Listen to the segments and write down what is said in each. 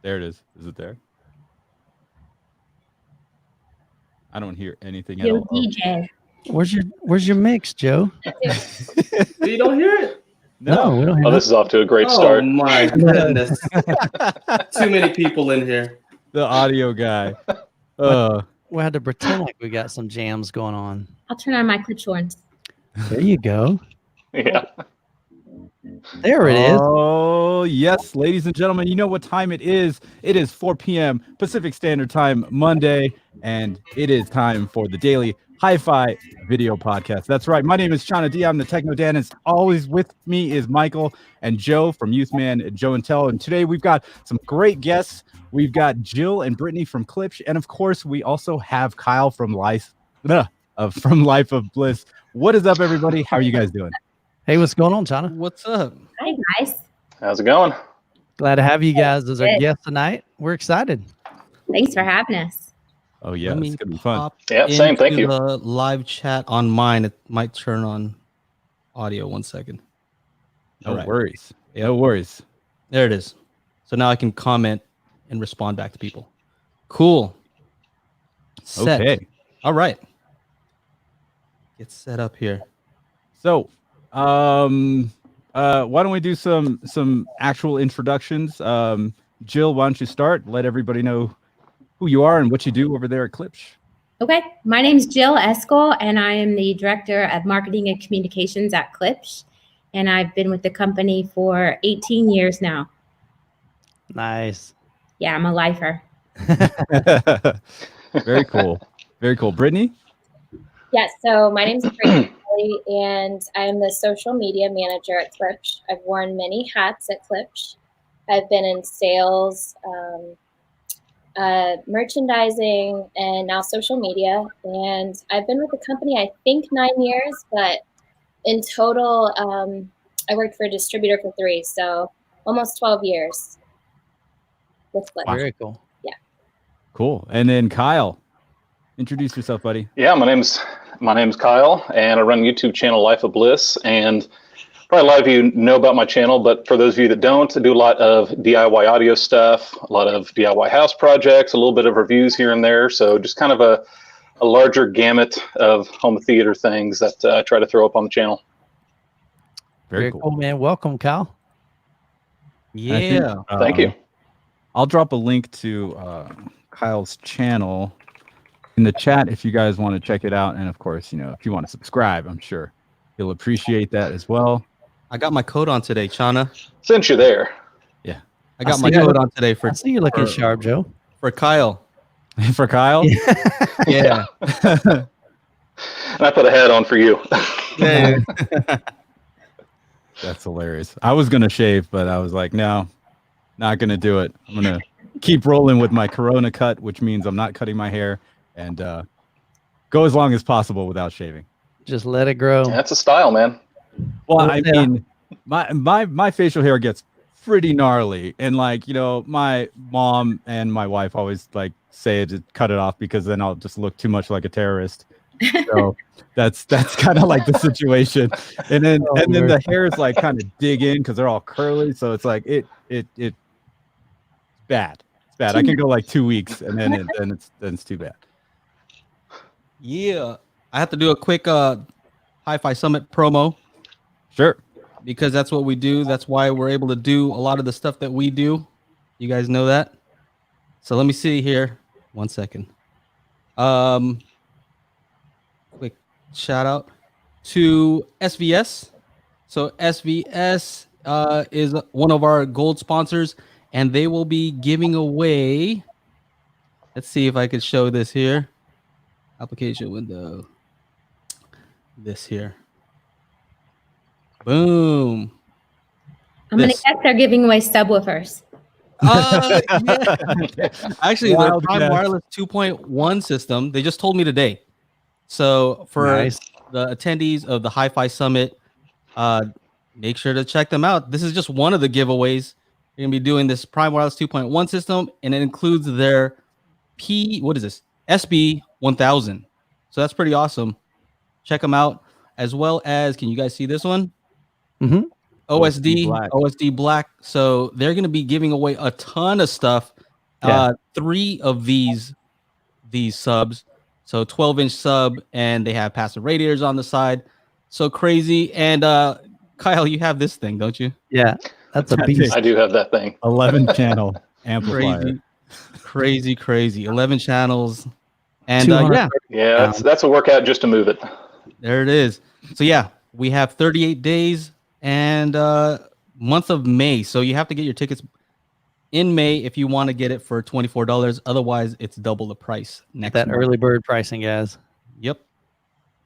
There it is. Is it there? I don't hear anything at Yo, all. DJ. Where's your mix, Joe? You don't hear it? No, we don't hear This is off to a great Oh start. my goodness. Too many people in here. The audio guy. We had to pretend like we got some jams going on. I'll turn on my Klipsch horns. There you go. Yeah. There it is. Oh, yes, ladies and gentlemen, you know what time it is. It is 4 p.m. Pacific Standard Time, Monday, and it is time for the daily HiFi video podcast. That's right. My name is Chana D. I'm the Techno Dan, and always with me is Michael and Joe from Youthman and Joe and Tell. And today we've got some great guests. We've got Jill and Brittainy from Klipsch, and of course, we also have Kyle from Life of Bliss. What is up, everybody? How are you guys doing? Hey, what's going on, Chana? What's up? Hi, guys. How's it going? Glad to have you guys as our guests tonight. We're excited. Thanks for having us. Oh, yeah, it's going to be fun. Yeah, same. Thank you. The live chat on mine, it might turn on audio. 1 second. No worries. No worries. There it is. So now I can comment and respond back to people. Cool. Set. Okay. All right. Get set up here. So, why don't we do some actual introductions? Jill, why don't you start? Let everybody know who you are and what you do over there at Klipsch. Okay. My name is Jill Eskel, and I am the Director of Marketing and Communications at Klipsch. And I've been with the company for 18 years now. Nice. Yeah, I'm a lifer. Very cool. Very cool. Brittainy? Yes, so my name's Brittainy, and I'm the social media manager at Klipsch. I've worn many hats at Klipsch. I've been in sales, merchandising, and now social media. And I've been with the company, I think, 9 years, but in total, I worked for a distributor for 3, so almost 12 years with Klipsch. Very cool. Yeah. Cool. And then Kyle, introduce yourself, buddy. Yeah, my name's Kyle, and I run YouTube channel Life of Bliss. And probably a lot of you know about my channel, but for those of you that don't, I do a lot of DIY audio stuff, a lot of DIY house projects, a little bit of reviews here and there. So just kind of a larger gamut of home theater things that I try to throw up on the channel. Very cool, man. Welcome, Kyle. Yeah. Thank you. I'll drop a link to Kyle's channel in the chat if you guys want to check it out. And of course, if you want to subscribe, I'm sure he'll appreciate that as well. I got my coat on today, Chana. Since you're there. Yeah. I got my coat on today I see you looking sharp, Joe. for Kyle. For Kyle? Yeah. And I put a hat on for you. Yeah. That's hilarious. I was going to shave, but I was like, no, not going to do it. I'm going to keep rolling with my Corona cut, which means I'm not cutting my hair, and go as long as possible without shaving. Just let it grow. That's a style, man. Well, I mean, my facial hair gets pretty gnarly, and my mom and my wife always say to cut it off because then I'll just look too much like a terrorist. So that's kind of like the situation, and then the hairs kind of dig in because they're all curly, so it's it's bad. It's bad. I can go 2 weeks, and then it's too bad. Yeah. I have to do a quick HiFi Summit promo. Sure. Because that's what we do. That's why we're able to do a lot of the stuff that we do. You guys know that? So let me see here. 1 second. Quick shout out to SVS. So SVS is one of our gold sponsors, and they will be giving away. Let's see if I could show this here. Application window. This here. Boom. I'm going to guess they're giving away subwoofers. Yeah. Actually, Wild the Prime guess. Wireless 2.1 system, they just told me today. So for the attendees of the HiFi Summit, make sure to check them out. This is just one of the giveaways. You're going to be doing this Prime Wireless 2.1 system, and it includes their SB 1000. So that's pretty awesome. Check them out, as well as, can you guys see this one? Mm-hmm. OSD Black. So they're going to be giving away a ton of stuff. Yeah. 3 of these subs. So 12-inch sub, and they have passive radiators on the side. So crazy. And Kyle, you have this thing, don't you? Yeah, that's a beast. I do have that thing. 11 channel amplifier. Crazy. 11 channels. And Yeah, that's a workout just to move it. there it is. So yeah, we have 38 days and month of May. So you have to get your tickets in May if you want to get it for $24. Otherwise, it's double the price next That month. early bird pricing, guys. Yep.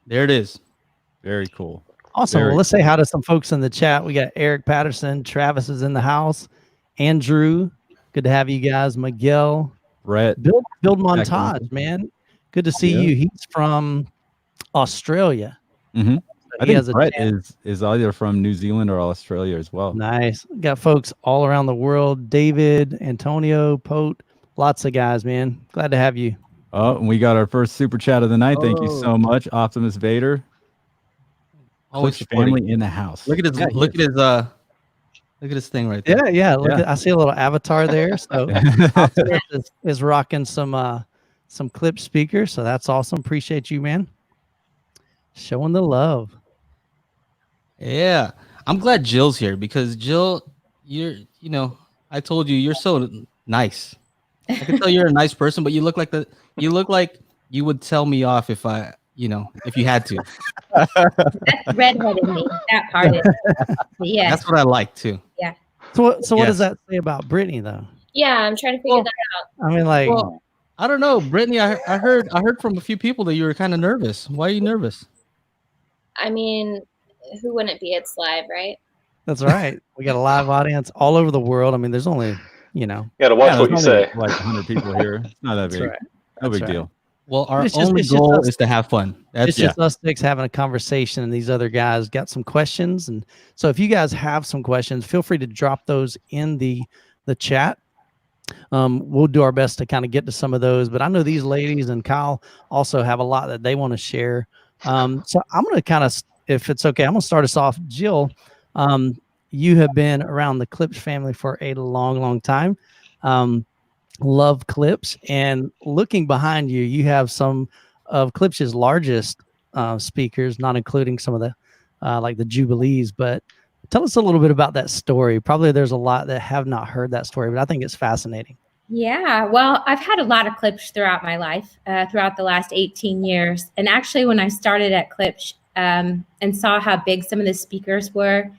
There it is. Very cool. Awesome. Very Well, let's say hi to some folks in the chat. We got Eric Patterson. Travis is in the house. Andrew, good to have you guys. Miguel. Brett. Build Montage, man. Good to see you. He's from Australia. Mm-hmm. I He think has a Brett channel. is either from New Zealand or Australia as well. Nice. Got folks all around the world. David, Antonio, Pote, lots of guys, man. Glad to have you. Oh, and we got our first super chat of the night. Thank you so much, Optimus Vader. Always Klipsch supporting. family in the house. Look at his Yeah, look at his thing right there. Yeah. Look, I see a little avatar there. So Optimus is rocking some Klipsch speakers. So that's awesome. Appreciate you, man. Showing the love. Yeah. I'm glad Jill's here because Jill, I told you you're so nice. I can tell you're a nice person, but you look like you would tell me off if if you had to. That's redhead in me. That part is. Yeah. That's what I like too. So what Yes. does that say about Brittainy though? Yeah, I'm trying to figure that out. I mean, like, Well, I don't know, Brittainy. I heard from a few people that you were kind of nervous. Why are you nervous? I mean, who wouldn't be? It's live, right? that's right. We got a live audience all over the world. I mean, there's only, You got to watch what you there's say. only like 100 people here. It's not that that's big. right. No That's big right. deal. Well, our It's just- only it's just goal us. is to have fun. It's just us six having a conversation, and these other guys got some questions. And so if you guys have some questions, feel free to drop those in the chat. We'll do our best to kind of get to some of those, but I know these ladies and Kyle also have a lot that they want to share. So I'm going to kind of, if it's okay, I'm going to start us off. Jill, you have been around the Klipsch family for a long time. Love Klipsch, and looking behind you, you have some of Klipsch's largest speakers, not including some of the like the Jubilees. But tell us a little bit about that story. Probably there's a lot that have not heard that story, but I think it's fascinating. Yeah, well, I've had a lot of Klipsch throughout my life, throughout the last 18 years. And actually, when I started at Klipsch and saw how big some of the speakers were,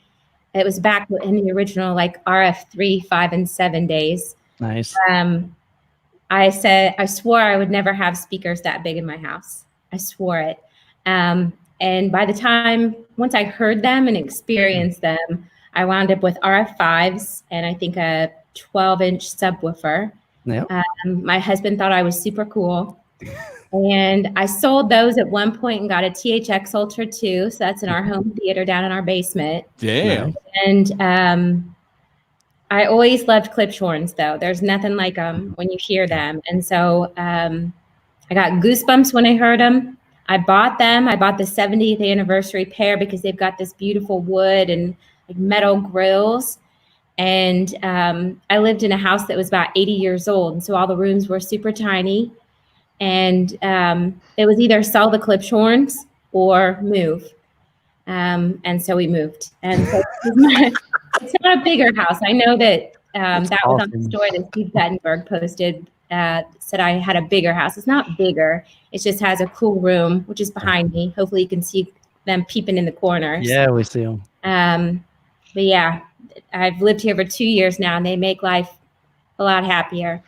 it was back in the original like RF3, 5, and 7 days. Nice. I swore I would never have speakers that big in my house. I swore it. And by the time, once I heard them and experienced them, I wound up with RF5s and I think a 12-inch subwoofer. Yeah. My husband thought I was super cool. And I sold those at one point and got a THX Ultra 2. So that's in our home theater down in our basement. Damn. And I always loved Klipsch horns, though. There's nothing like them when you hear them. And so I got goosebumps when I heard them. I bought them. I bought the 70th anniversary pair because they've got this beautiful wood and like metal grills. And I lived in a house that was about 80 years old. And so all the rooms were super tiny. And it was either sell the Klipsch horns or move. And so we moved. And so it's not a bigger house. I know that that was on the story that Steve Guttenberg posted, said I had a bigger house. It's not bigger. It just has a cool room, which is behind me. Hopefully you can see them peeping in the corners. Yeah, we see them. But yeah, I've lived here for 2 years now, and they make life a lot happier.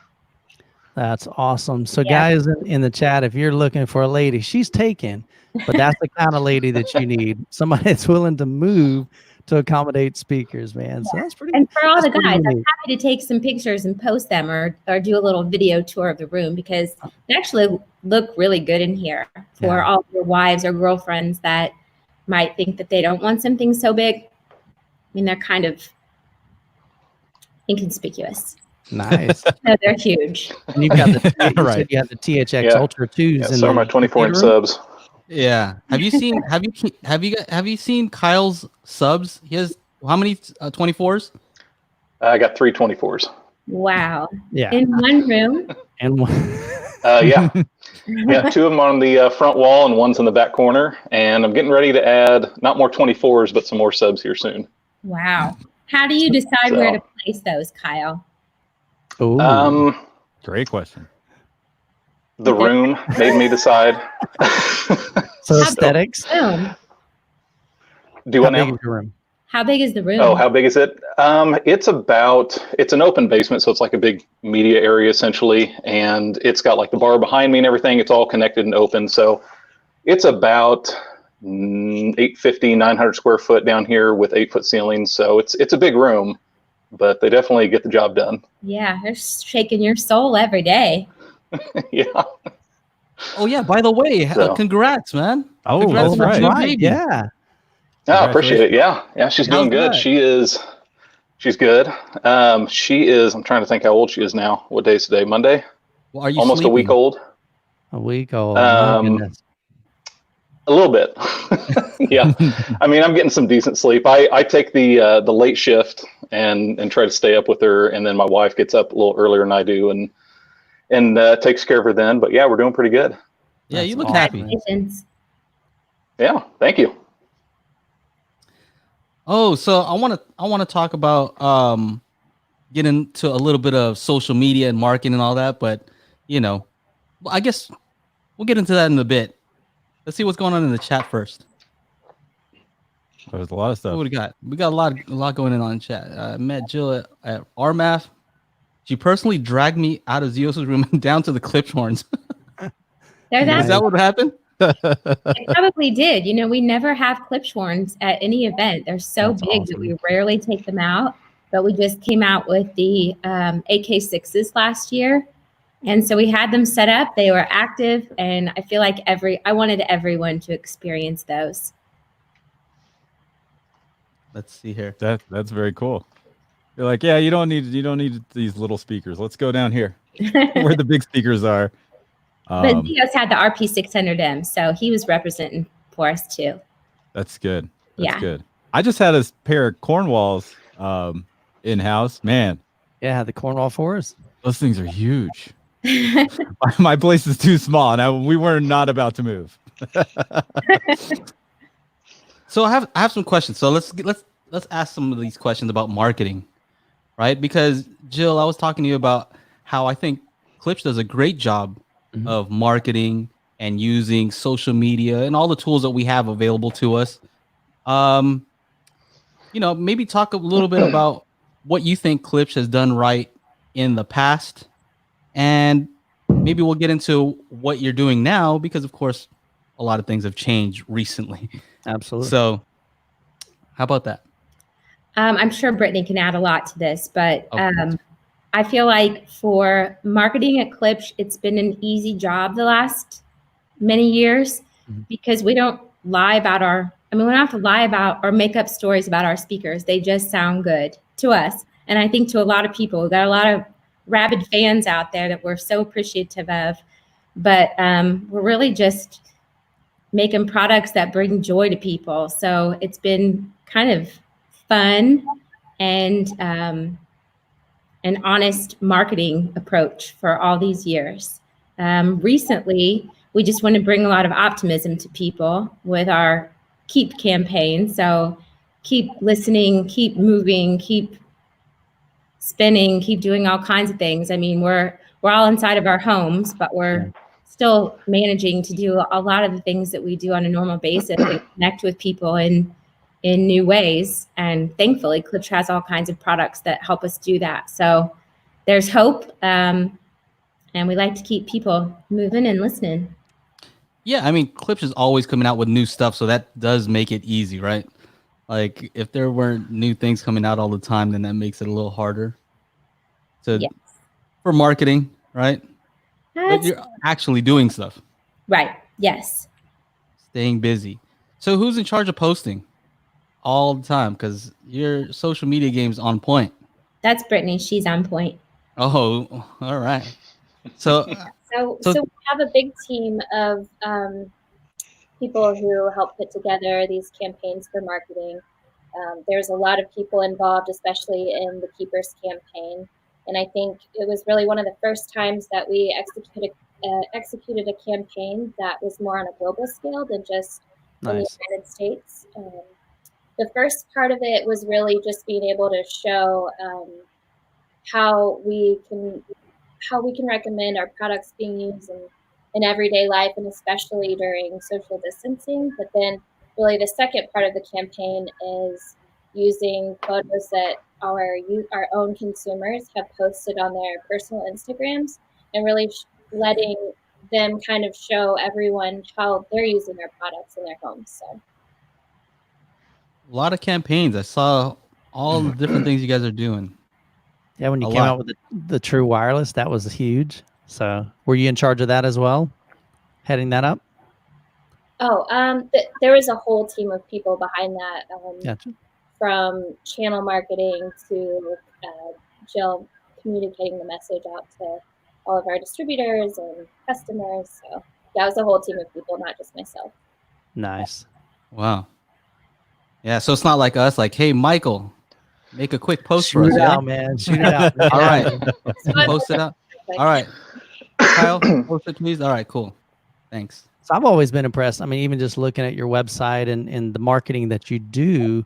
That's awesome. So guys in the chat, if you're looking for a lady, she's taken, but that's the kind of lady that you need. Somebody that's willing to move to accommodate speakers, man. So that's pretty. And for all the pretty guys, I'm neat. happy to take some pictures and post them or do a little video tour of the room because they actually look really good in here for all your wives or girlfriends that might think that they don't want something so big. I mean, they're kind of inconspicuous. Nice. No, they're huge. And you've got the Right. you have the THX Yeah. Ultra 2s. Yeah, in so are my the 24-inch theater room. subs. Yeah. Have you seen Kyle's subs? How many 24s? I got 3 24s. Wow. Yeah. In one room. And Yeah. Yeah, 2 of them on the front wall and one's in the back corner. And I'm getting ready to add not more 24s, but some more subs here soon. Wow. How do you decide So- where to place those, Kyle? Ooh. Great question. The room made me decide. So aesthetics. Room. Do How what big now? is your room? How big is the room? Oh, how big is it? It's an open basement, so it's like a big media area essentially, and it's got like the bar behind me and everything. It's all connected and open, so it's about 850, 900 square foot down here with 8-foot ceilings. So it's a big room, but they definitely get the job done. Yeah, they're shaking your soul every day. Yeah. Oh yeah. By the way, So- congrats, man. Oh, Congrats that's on the right. new Right. baby. Yeah. I appreciate it. Yeah. Yeah. She's doing How's good. that? She's good. She is, I'm trying to think how old she is now. What day is today? Monday? Well, are you Almost a week sleeping? old. A week old. My goodness. A little bit. Yeah. I mean, I'm getting some decent sleep. I take the late shift and try to stay up with her. And then my wife gets up a little earlier than I do and takes care of her then. But yeah, we're doing pretty good. Yeah, That's you look awesome. happy. Congratulations. Yeah. Thank you. Oh, so I want to talk about get into a little bit of social media and marketing and all that, but I guess we'll get into that in a bit. Let's see what's going on in the chat first. There's a lot of What stuff. we got? We got a lot going on in chat. I met Jill at RMAF. She personally dragged me out of Zeos's room and down to the Klipsch horns. There's Nice. Is that what happened? It probably did. We never have Klipsch horns at any event. They're so That's big that we rarely take them out. But we just came out with the AK6s last year. And so we had them set up. They were active. And I feel like I wanted everyone to experience those. Let's see here. That's very cool. You're like, yeah, you don't need these little speakers. Let's go down here where the big speakers are. But Theos had the RP600M, so he was representing for us too. That's good. That's Yeah. good. I just had a pair of Cornwalls in house. Man, Yeah, the Cornwall Forest. those things are huge. My place is too small, and we were not about to move. So I have some questions. So let's ask some of these questions about marketing, right? Because Jill, I was talking to you about how I think Klipsch does a great job of marketing and using social media and all the tools that we have available to us. Maybe talk a little bit about what you think Klipsch has done right in the past, and maybe we'll get into what you're doing now, because of course a lot of things have changed recently. Absolutely. So how about that? I'm sure Brittainy can add a lot to this, but Of course. I feel like for marketing at Klipsch, it's been an easy job the last many years because we don't lie about we don't have to lie about or make up stories about our speakers. They just sound good to us. And I think to a lot of people, we've got a lot of rabid fans out there that we're so appreciative of, but we're really just making products that bring joy to people. So it's been kind of fun and an honest marketing approach for all these years. Recently, we just want to bring a lot of optimism to people with our Keep campaign. So keep listening, keep moving, keep spinning, keep doing all kinds of things. I mean, we're all inside of our homes, but we're still managing to do a lot of the things that we do on a normal basis and connect with people in new ways. And thankfully, Klipsch has all kinds of products that help us do that. So there's hope. And we like to keep people moving and listening. Yeah, I mean, Klipsch is always coming out with new stuff, so that does make it easy, right? Like, if there weren't new things coming out all the time, then that makes it a little harder for marketing, right? But you're actually doing stuff. Right. Yes. Staying busy. So who's in charge of posting all the time? Because your social media game's on point. That's Brittainy. She's on point. Oh, all right. So So we have a big team of people who help put together these campaigns for marketing. There's a lot of people involved, especially in the Keepers campaign. And I think it was really one of the first times that we executed a campaign that was more on a global scale than just in the United States. The first part of it was really just being able to show how we can recommend our products being used in everyday life, and especially during social distancing. But then really the second part of the campaign is using photos that our own consumers have posted on their personal Instagrams, and really letting them kind of show everyone how they're using their products in their homes. So A lot of campaigns. I saw all the different things you guys are doing. Yeah, when you came out with the True Wireless, that was huge. So were you in charge of that as well, heading that up? Oh, there was a whole team of people behind that, Gotcha. from channel marketing to Jill communicating the message out to all of our distributors and customers. So yeah, it was a whole team of people, not just myself. Nice. Wow. Yeah, so it's not like us, like, hey, Michael, make a quick post Shoot for us. it Yeah? out, man. Shoot it out. All right. Post it out. All right. Kyle, post it, please. All right, cool. Thanks. So I've always been impressed. I mean, even just looking at your website and the marketing that you do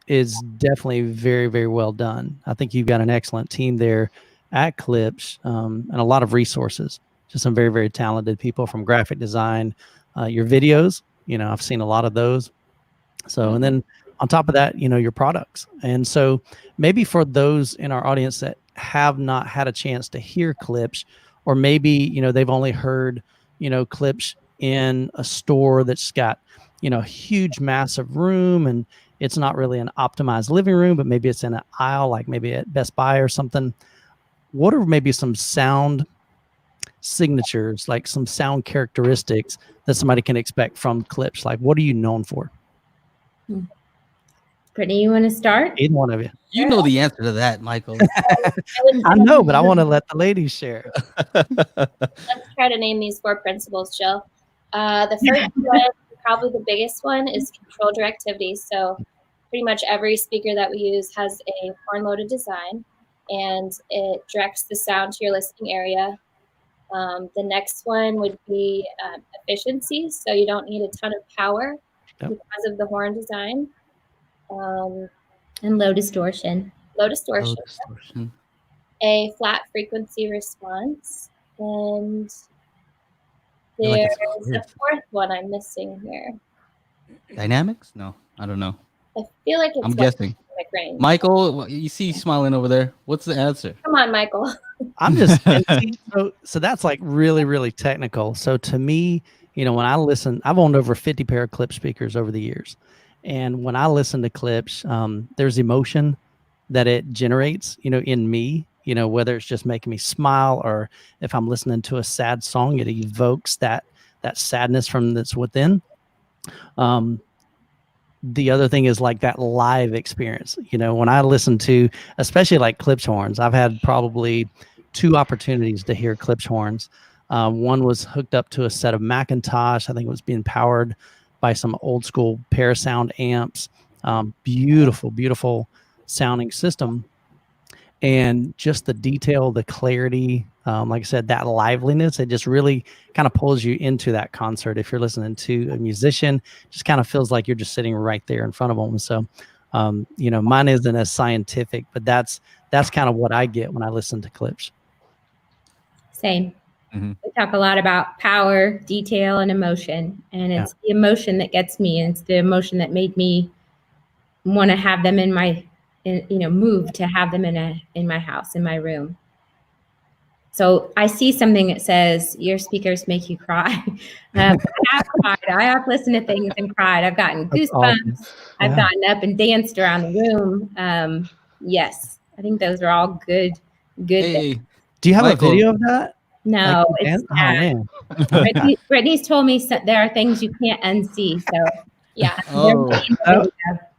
is definitely very, very well done. I think you've got an excellent team there at Klipsch, and a lot of resources. Just some very, very talented people from graphic design. Your videos, I've seen a lot of those. So, and then on top of that, your products. And so maybe for those in our audience that have not had a chance to hear Klipsch, or maybe, they've only heard, Klipsch in a store that's got, a huge, massive room, and it's not really an optimized living room, but maybe it's in an aisle, like maybe at Best Buy or something. What are maybe some sound signatures, like some sound characteristics that somebody can expect from Klipsch? Like, what are you known for? Brittany, you want to start? Either one of you. You know the answer to that, Michael. I know, but I want to let the ladies share. Let's try to name these 4 principles, Jill. The first one, probably the biggest one, is control directivity. So pretty much every speaker that we use has a horn-loaded design, and it directs the sound to your listening area. The next one would be efficiency. So you don't need a ton of power because of the horn design. And low distortion. Low distortion. A flat frequency response. And there's a 4th one I'm missing here. Dynamics? No, I don't know. I feel like it's I'm guessing. range. Michael, you see smiling over there. What's the answer? Come on, Michael. I'm just so that's like really, really technical. So to me, when I listen, I've owned over 50 pair of Klipsch speakers over the years. And when I listen to Klipsch, there's emotion that it generates, in me, whether it's just making me smile, or if I'm listening to a sad song, it evokes that sadness from that's within. The other thing is like that live experience. When I listen to, especially like Klipsch horns, I've had probably 2 opportunities to hear Klipsch horns. One was hooked up to a set of Macintosh. I think it was being powered by some old school Parasound amps. Beautiful, beautiful sounding system. And just the detail, the clarity, like I said, that liveliness, it just really kind of pulls you into that concert. If you're listening to a musician, just kind of feels like you're just sitting right there in front of them. So, mine isn't as scientific, but that's kind of what I get when I listen to Klipsch. Same. Mm-hmm. We talk a lot about power, detail, and emotion, and it's the emotion that gets me, and it's the emotion that made me want to have them in my, move to have them in my house, in my room. So I see something that says your speakers make you cry. I have cried. I have listened to things and cried. I've gotten goosebumps. Awesome. I've gotten up and danced around the room. Yes, I think those are all good. Hey, do you have a video of that? No, it's sad. Brittany's told me there are things you can't unsee. So yeah.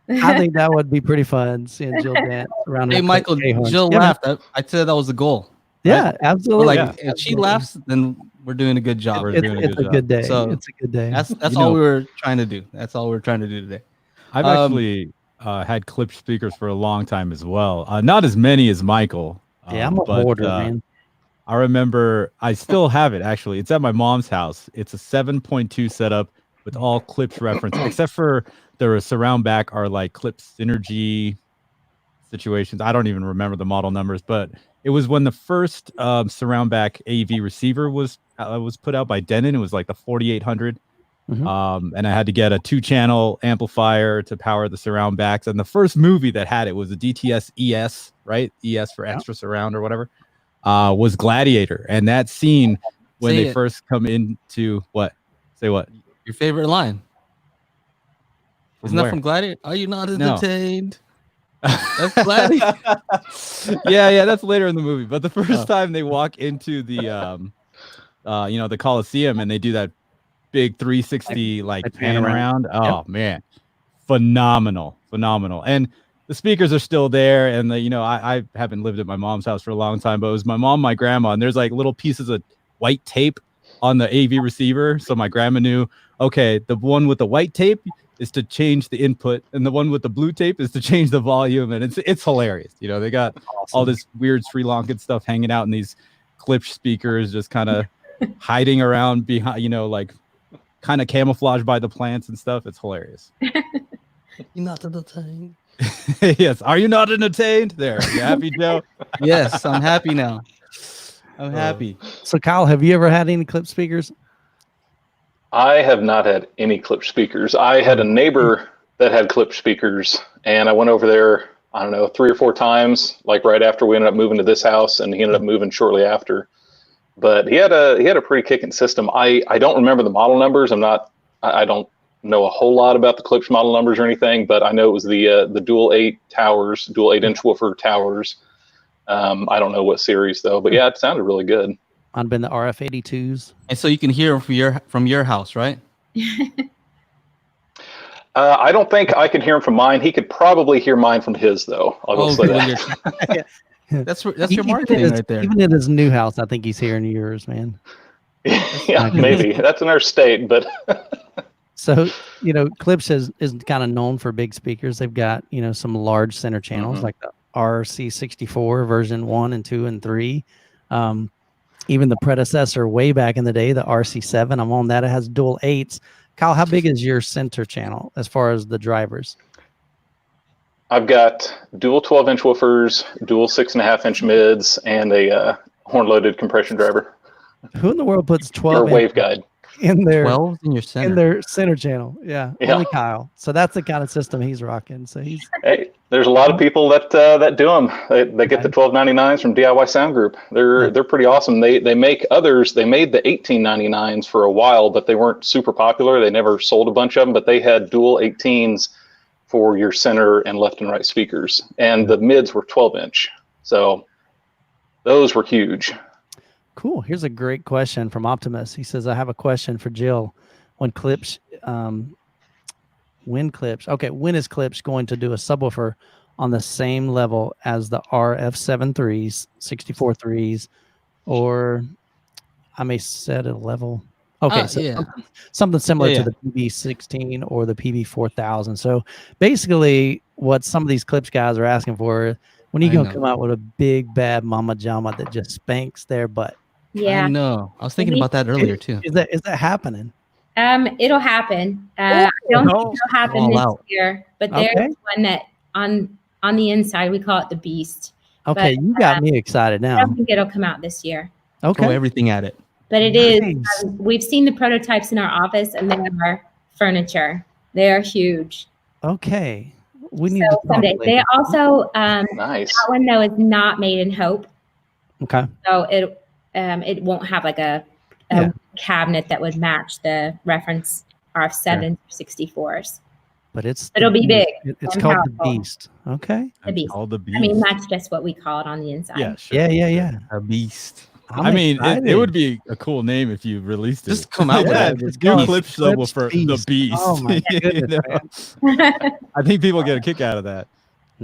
I think that would be pretty fun seeing Jill dance around. Hey, Michael, Jill laughed. I said that was the goal. Yeah, right? Absolutely. If she laughs, then we're doing a good job. It's a good day. So it's a good day. That's all we were trying to do. That's all we're trying to do today. I've actually had Klipsch speakers for a long time as well. Not as many as Michael. Yeah, I'm a hoarder, man. I remember I still have it, actually. It's at my mom's house. It's a 7.2 setup with all Klipsch reference, except for the surround back are like Klipsch Synergy situations. I don't even remember the model numbers, but it was when the first surround back AV receiver was put out by Denon. It was like the 4800. And I had to get a 2-channel amplifier to power the surround backs. And the first movie that had it was the DTS ES, right? ES for extra surround or whatever. Was Gladiator, and that scene when they first come into what? Say what? Your favorite line? Isn't that from Gladiator? Are you not entertained? That's Gladiator. yeah, that's later in the movie. But the first time they walk into the, the Coliseum, and they do that big 360 like pan around. Oh man, phenomenal. And the speakers are still there, and I haven't lived at my mom's house for a long time, but it was my mom, my grandma, and there's like little pieces of white tape on the AV receiver, so my grandma knew, okay, the one with the white tape is to change the input, and the one with the blue tape is to change the volume, and it's hilarious. They got all this weird Sri Lankan stuff hanging out in these Klipsch speakers, just kind of hiding around behind, like kind of camouflaged by the plants and stuff. It's hilarious. You're not entertained. Yes. Are you not entertained? There. You happy, Joe? Yes, I'm happy now. I'm happy. So, Kyle, have you ever had any Klipsch speakers? I have not had any Klipsch speakers. I had a neighbor that had Klipsch speakers, and I went over there, I don't know, 3 or 4 times, like right after we ended up moving to this house, and he ended up moving shortly after. But he had a pretty kicking system. I don't remember the model numbers. I don't know a whole lot about the Klipsch model numbers or anything, but I know it was the dual 8 towers, dual 8-inch woofer towers. I don't know what series though, but yeah, it sounded really good. I've been the RF82s, and so you can hear from your house, right? I don't think I can hear him from mine. He could probably hear mine from his though. I'll go say that. That's your marketing right there. Even in his new house, I think he's hearing yours, man. Yeah, maybe that's in our state, but. So, Klipsch is kind of known for big speakers. They've got, some large center channels like the RC64 version 1 and 2 and 3. Even the predecessor way back in the day, the RC7, I'm on that. It has dual 8s. Kyle, how big is your center channel as far as the drivers? I've got dual 12-inch woofers, dual 6.5-inch mids, and a horn-loaded compression driver. Who in the world puts 12 or waveguide in their 12 in your center? In their center channel? Yeah, only Kyle. So that's the kind of system he's rocking. So he's there's a lot of people that do them. They get the 1299s from DIY Sound Group. They're pretty awesome. They make others. They made the 1899s for a while, but they weren't super popular. They never sold a bunch of them. But they had dual 18s for your center and left and right speakers, and the mids were 12-inch. So those were huge. Cool. Here's a great question from Optimus. He says, I have a question for Jill. When is Klipsch going to do a subwoofer on the same level as the RF73s, 64 3s, or I may set a level? Okay, something similar to the PB16 or the PB4000. So basically what some of these Klipsch guys are asking for, when are you going to come out with a big, bad mama jama that just spanks their butt? Yeah. I know. I was thinking about that earlier too. Is that happening? It'll happen. I don't think it'll happen this year, but there's one that on the inside, we call it the Beast. Okay, but, you got me excited now. I don't think it'll come out this year. Okay. Throw everything at it. But it is. We've seen the prototypes in our office, and they are furniture. They are huge. Okay. We need to someday. They also nice. That one though is not made in Hope. Okay. So it won't have like a cabinet that would match the reference RF7 64s. But it'll be big. It's called the Beast. Okay. The Beast. Called the Beast. I mean, that's just what we call it on the inside. Yeah. Sure. Yeah. A Beast. It would be a cool name if you released it. Just come out with it. Just go Klipsch subwoofer the Beast. Oh my goodness, I think people get a kick out of that.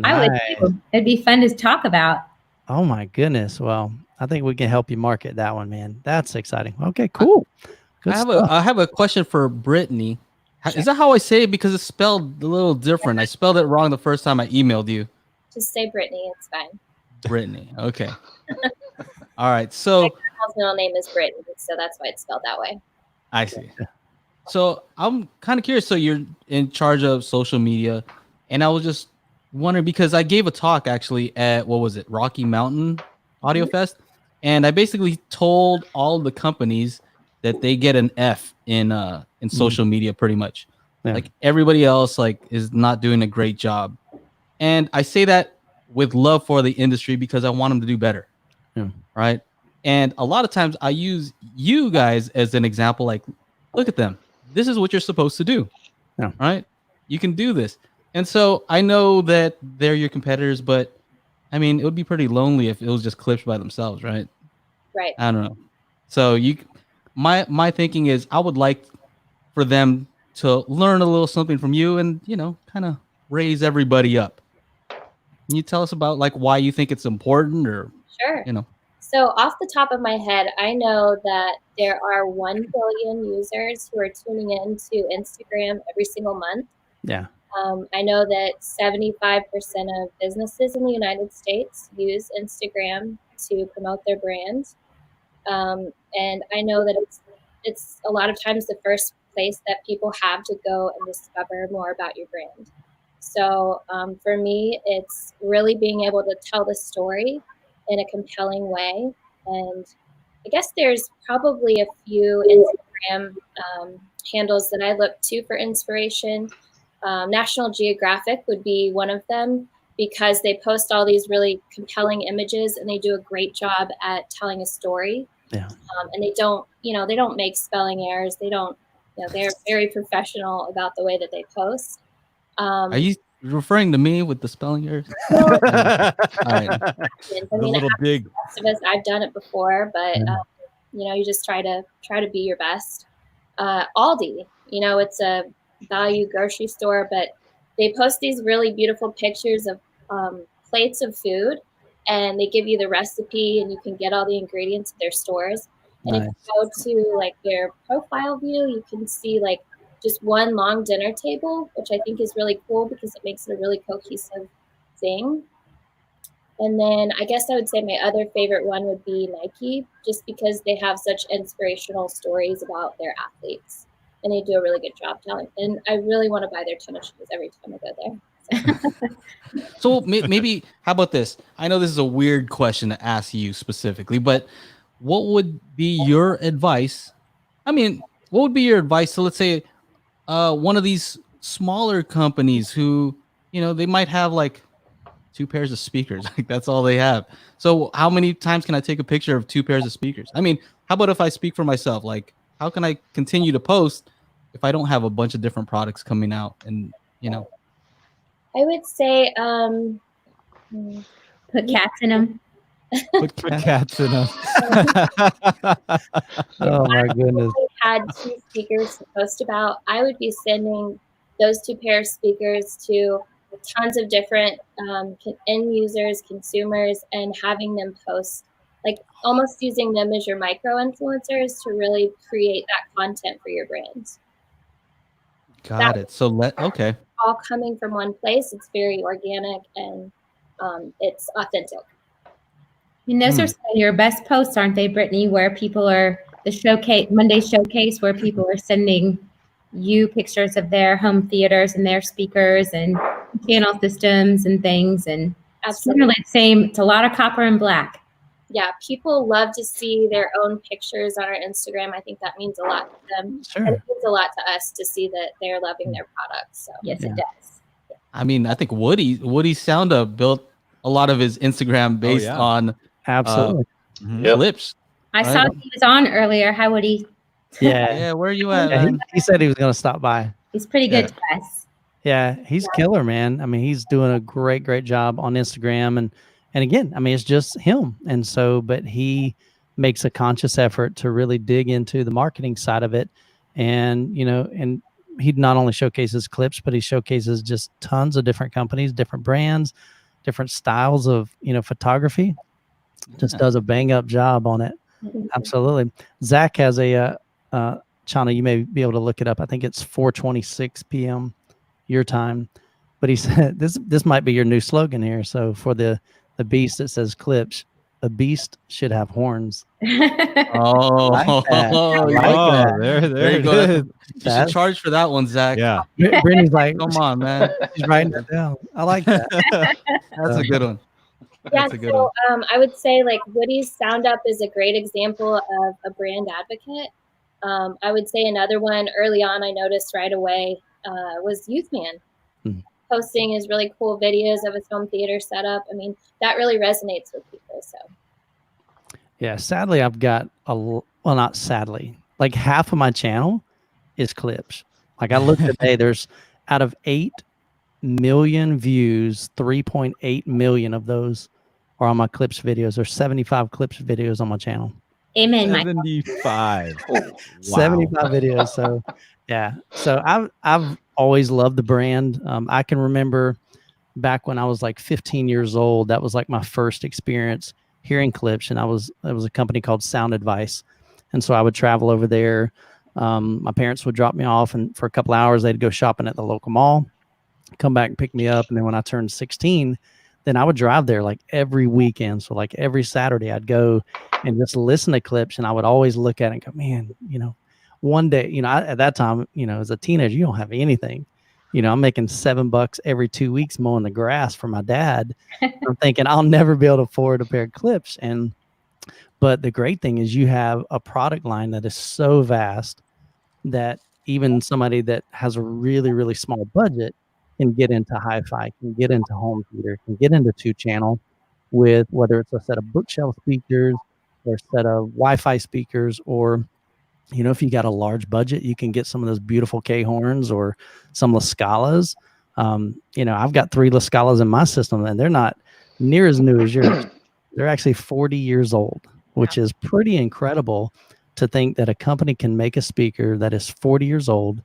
I would too. It'd be fun to talk about. Oh my goodness. Well, I think we can help you market that one, man. That's exciting. Okay, cool. I have a question for Brittainy. Sure. Is that how I say it? Because it's spelled a little different. I spelled it wrong the first time I emailed you. Just say Brittany. It's fine. Brittany. Okay. All right. So My middle name is Brittany, so that's why it's spelled that way. I see. So I'm kind of curious. So you're in charge of social media, and I was just wondering because I gave a talk actually at what was it, Rocky Mountain Audio Fest, and I basically told all the companies that they get an F in social media pretty much. Yeah. Like everybody else like is not doing a great job, and I say that with love for the industry because I want them to do better. Yeah. Right. And a lot of times I use you guys as an example, like, look at them. This is what you're supposed to do. Yeah. Right. You can do this. And so I know that they're your competitors, but I mean, it would be pretty lonely if it was just Klipsch by themselves. Right. Right. I don't know. So my thinking is I would like for them to learn a little something from you and, you know, kind of raise everybody up. Can you tell us about like why you think it's important or, Sure. you know? So off the top of my head, I know that there are 1 billion users who are tuning in to Instagram every single month. Yeah. I know that 75% of businesses in the United States use Instagram to promote their brand. And I know that it's a lot of times the first place that people have to go and discover more about your brand. So for me, it's really being able to tell the story in a compelling way. And I guess there's probably a few Instagram handles that I look to for inspiration. National Geographic would be one of them because they post all these really compelling images and they do a great job at telling a story. Yeah. And they don't make spelling errors. They don't, they're very professional about the way that they post. Are you referring to me with the spelling errors? Well, All right. The little dig. the rest of us, I've done it before, but you just try to be your best. Aldi, it's a value grocery store, but they post these really beautiful pictures of plates of food, and they give you the recipe, and you can get all the ingredients at their stores. And Nice. if you go to like their profile view, you can see like just one long dinner table, which I think is really cool because it makes it a really cohesive thing. And then I guess I would say my other favorite one would be Nike, just because they have such inspirational stories about their athletes. And they do a really good job telling. And I really want to buy their tennis shoes every time I go there. So maybe, how about this? I know this is a weird question to ask you specifically, but what would be your advice? I mean, what would be your advice to, let's say, one of these smaller companies who, they might have like 2 pairs of speakers. Like that's all they have. So how many times can I take a picture of 2 pairs of speakers? I mean, how about if I speak for myself? Like, how can I continue to post if I don't have a bunch of different products coming out? And, I would say Put cats in them. Put cats in them. Oh my goodness. had 2 speakers to post about, I would be sending those 2 pair of speakers to tons of different end users, consumers, and having them post, like almost using them as your micro influencers to really create that content for your brand. got it. So okay. All coming from one place. It's very organic and it's authentic. And those are some of your best posts, aren't they, Brittany? Where people are Monday showcase, where people are sending you pictures of their home theaters and their speakers and channel systems and things. And Absolutely. it's same. It's a lot of copper and black. Yeah, people love to see their own pictures on our Instagram. I think that means a lot to them. Sure. And it means a lot to us to see that they're loving their products. So Yes, Yeah. it does. I mean, I think Woody Sounda built a lot of his Instagram based yeah. on Absolutely. Yep. Klipsch. I Right. saw he was on earlier. How would he? Yeah. Yeah, where are you at? Yeah, man? he said he was going to stop by. He's pretty good to us. Yeah, he's killer, man. I mean, he's doing a great job on Instagram, and again, I mean, it's just him. And so, but he makes a conscious effort to really dig into the marketing side of it, and and he not only showcases Klipsch, but he showcases just tons of different companies, different brands, different styles of photography. Just does a bang up job on it. Absolutely. Zach has a Chana, you may be able to look it up. I think it's 4:26 p.m. your time. But he said this might be your new slogan here. So for the beast, it says Klipsch, a beast should have horns. Oh, Like that. oh, Like Oh, that. there you it go. is. You should charge for that one, Zach. Yeah. Brittany's like, Come on, man. she's writing it down. I like that. That's a good one. Yeah, That's a good so one. I would say like Woody's Sound Up is a great example of a brand advocate. I would say another one early on I noticed right away was Youth Man. Posting his really cool videos of his home theater setup. I mean, that really resonates with people. So Yeah, sadly, I've got well, not sadly, like half of my channel is Klipsch. Like I looked today, there's out of 8 million views, 3.8 million of those are on my Klipsch videos. There's 75 Klipsch videos on my channel. Amen, Michael. 75. Wow. 75 videos. So yeah. So I've always loved the brand. I can remember back when I was like 15 years old, that was like my first experience hearing Klipsch, and it was a company called Sound Advice. And so I would travel over there. My parents would drop me off, and for a couple hours they'd go shopping at the local mall, come back and pick me up. And then when I turned 16, then I would drive there like every weekend. So like every Saturday I'd go and just listen to Klipsch, and I would always look at it and go, man, one day, at that time, as a teenager, you don't have anything. I'm making $7 every 2 weeks mowing the grass for my dad. I'm thinking I'll never be able to afford a pair of Klipsch. But the great thing is you have a product line that is so vast that even somebody that has a really, really small budget can get into HiFi, can get into home theater, can get into 2-channel with whether it's a set of bookshelf speakers or a set of Wi-Fi speakers, or if you got a large budget, you can get some of those beautiful K horns or some La Scalas. I've got 3 La Scalas in my system, and they're not near as new as yours. They're actually 40 years old, which is pretty incredible to think that a company can make a speaker that is 40 years old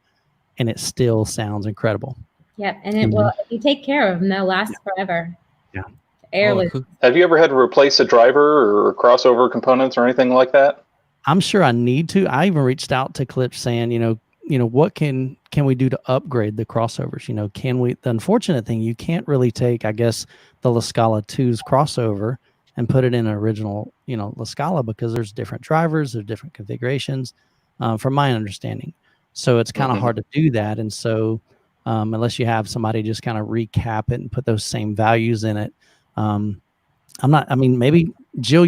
and it still sounds incredible. Yep, and it will. If you take care of them, they'll last forever. Yeah. Heirloom. Have you ever had to replace a driver or crossover components or anything like that? I'm sure I need to. I even reached out to Klipsch saying, what can we do to upgrade the crossovers? Can we? The unfortunate thing, you can't really take, I guess, the La Scala 2's crossover and put it in an original, La Scala, because there's different drivers, there's different configurations, from my understanding. So it's kind of hard to do that. And so unless you have somebody just kind of recap it and put those same values in it, maybe Jill,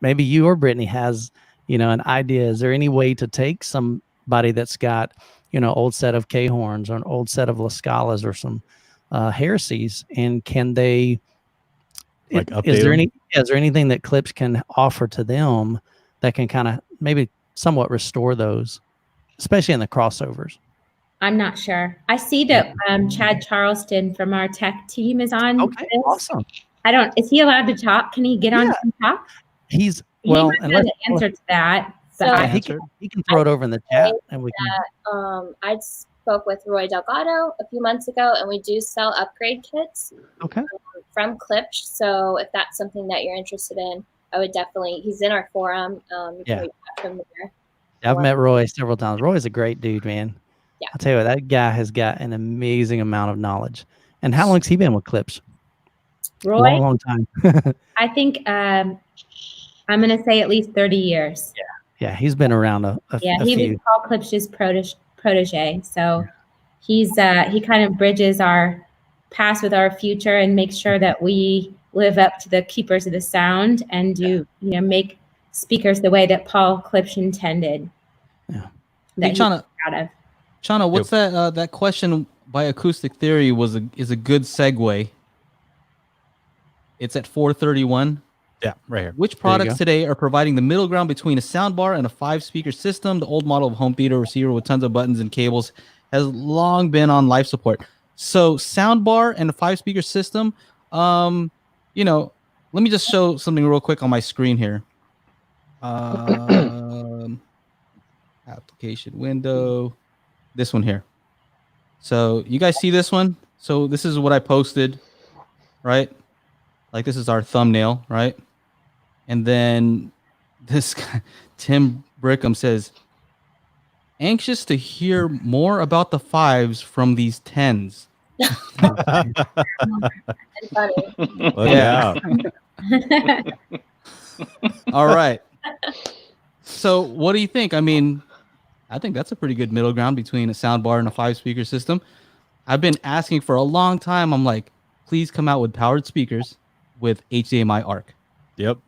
maybe you or Brittany has, an idea. Is there any way to take somebody that's got, old set of K horns or an old set of La Scalas or some heresies, and can they, is there anything that Klipsch can offer to them that can kind of maybe somewhat restore those, especially in the crossovers? I'm not sure. I see that Chad Charleston from our tech team is on. Okay, awesome. Is he allowed to talk? Can he get on and talk? He's He might have the answer to that. So he can throw it over in the chat, and we can. I spoke with Roy Delgado a few months ago, and we do sell upgrade kits from Klipsch. So if that's something that you're interested in, I would definitely. He's in our forum. You can reach out from there. I've met Roy several times. Roy is a great dude, man. Yeah. I'll tell you what, that guy has got an amazing amount of knowledge. And how long's he been with Klipsch? Roy? Long time. I think I'm going to say at least 30 years. Yeah, he's been around a he few. was Paul Klipsch's protege. So he kind of bridges our past with our future and makes sure that we live up to the keepers of the sound and do, make speakers the way that Paul Klipsch intended. Yeah. That he's proud of. Chana, what's that question by Acoustic Theory is a good segue. It's at 431. Yeah, right here. Which products today are providing the middle ground between a soundbar and a 5-speaker system? The old model of home theater receiver with tons of buttons and cables has long been on life support. So soundbar and a 5-speaker system, let me just show something real quick on my screen here. Application window, this one here. So you guys see this one? So this is what I posted, right? Like this is our thumbnail, right? And then this guy, Tim Brickham says, anxious to hear more about the 5s from these 10s. And funny. Look out. All right. So what do you think? I mean, I think that's a pretty good middle ground between a soundbar and a 5-speaker system. I've been asking for a long time. I'm like, please come out with powered speakers with HDMI ARC. Yep.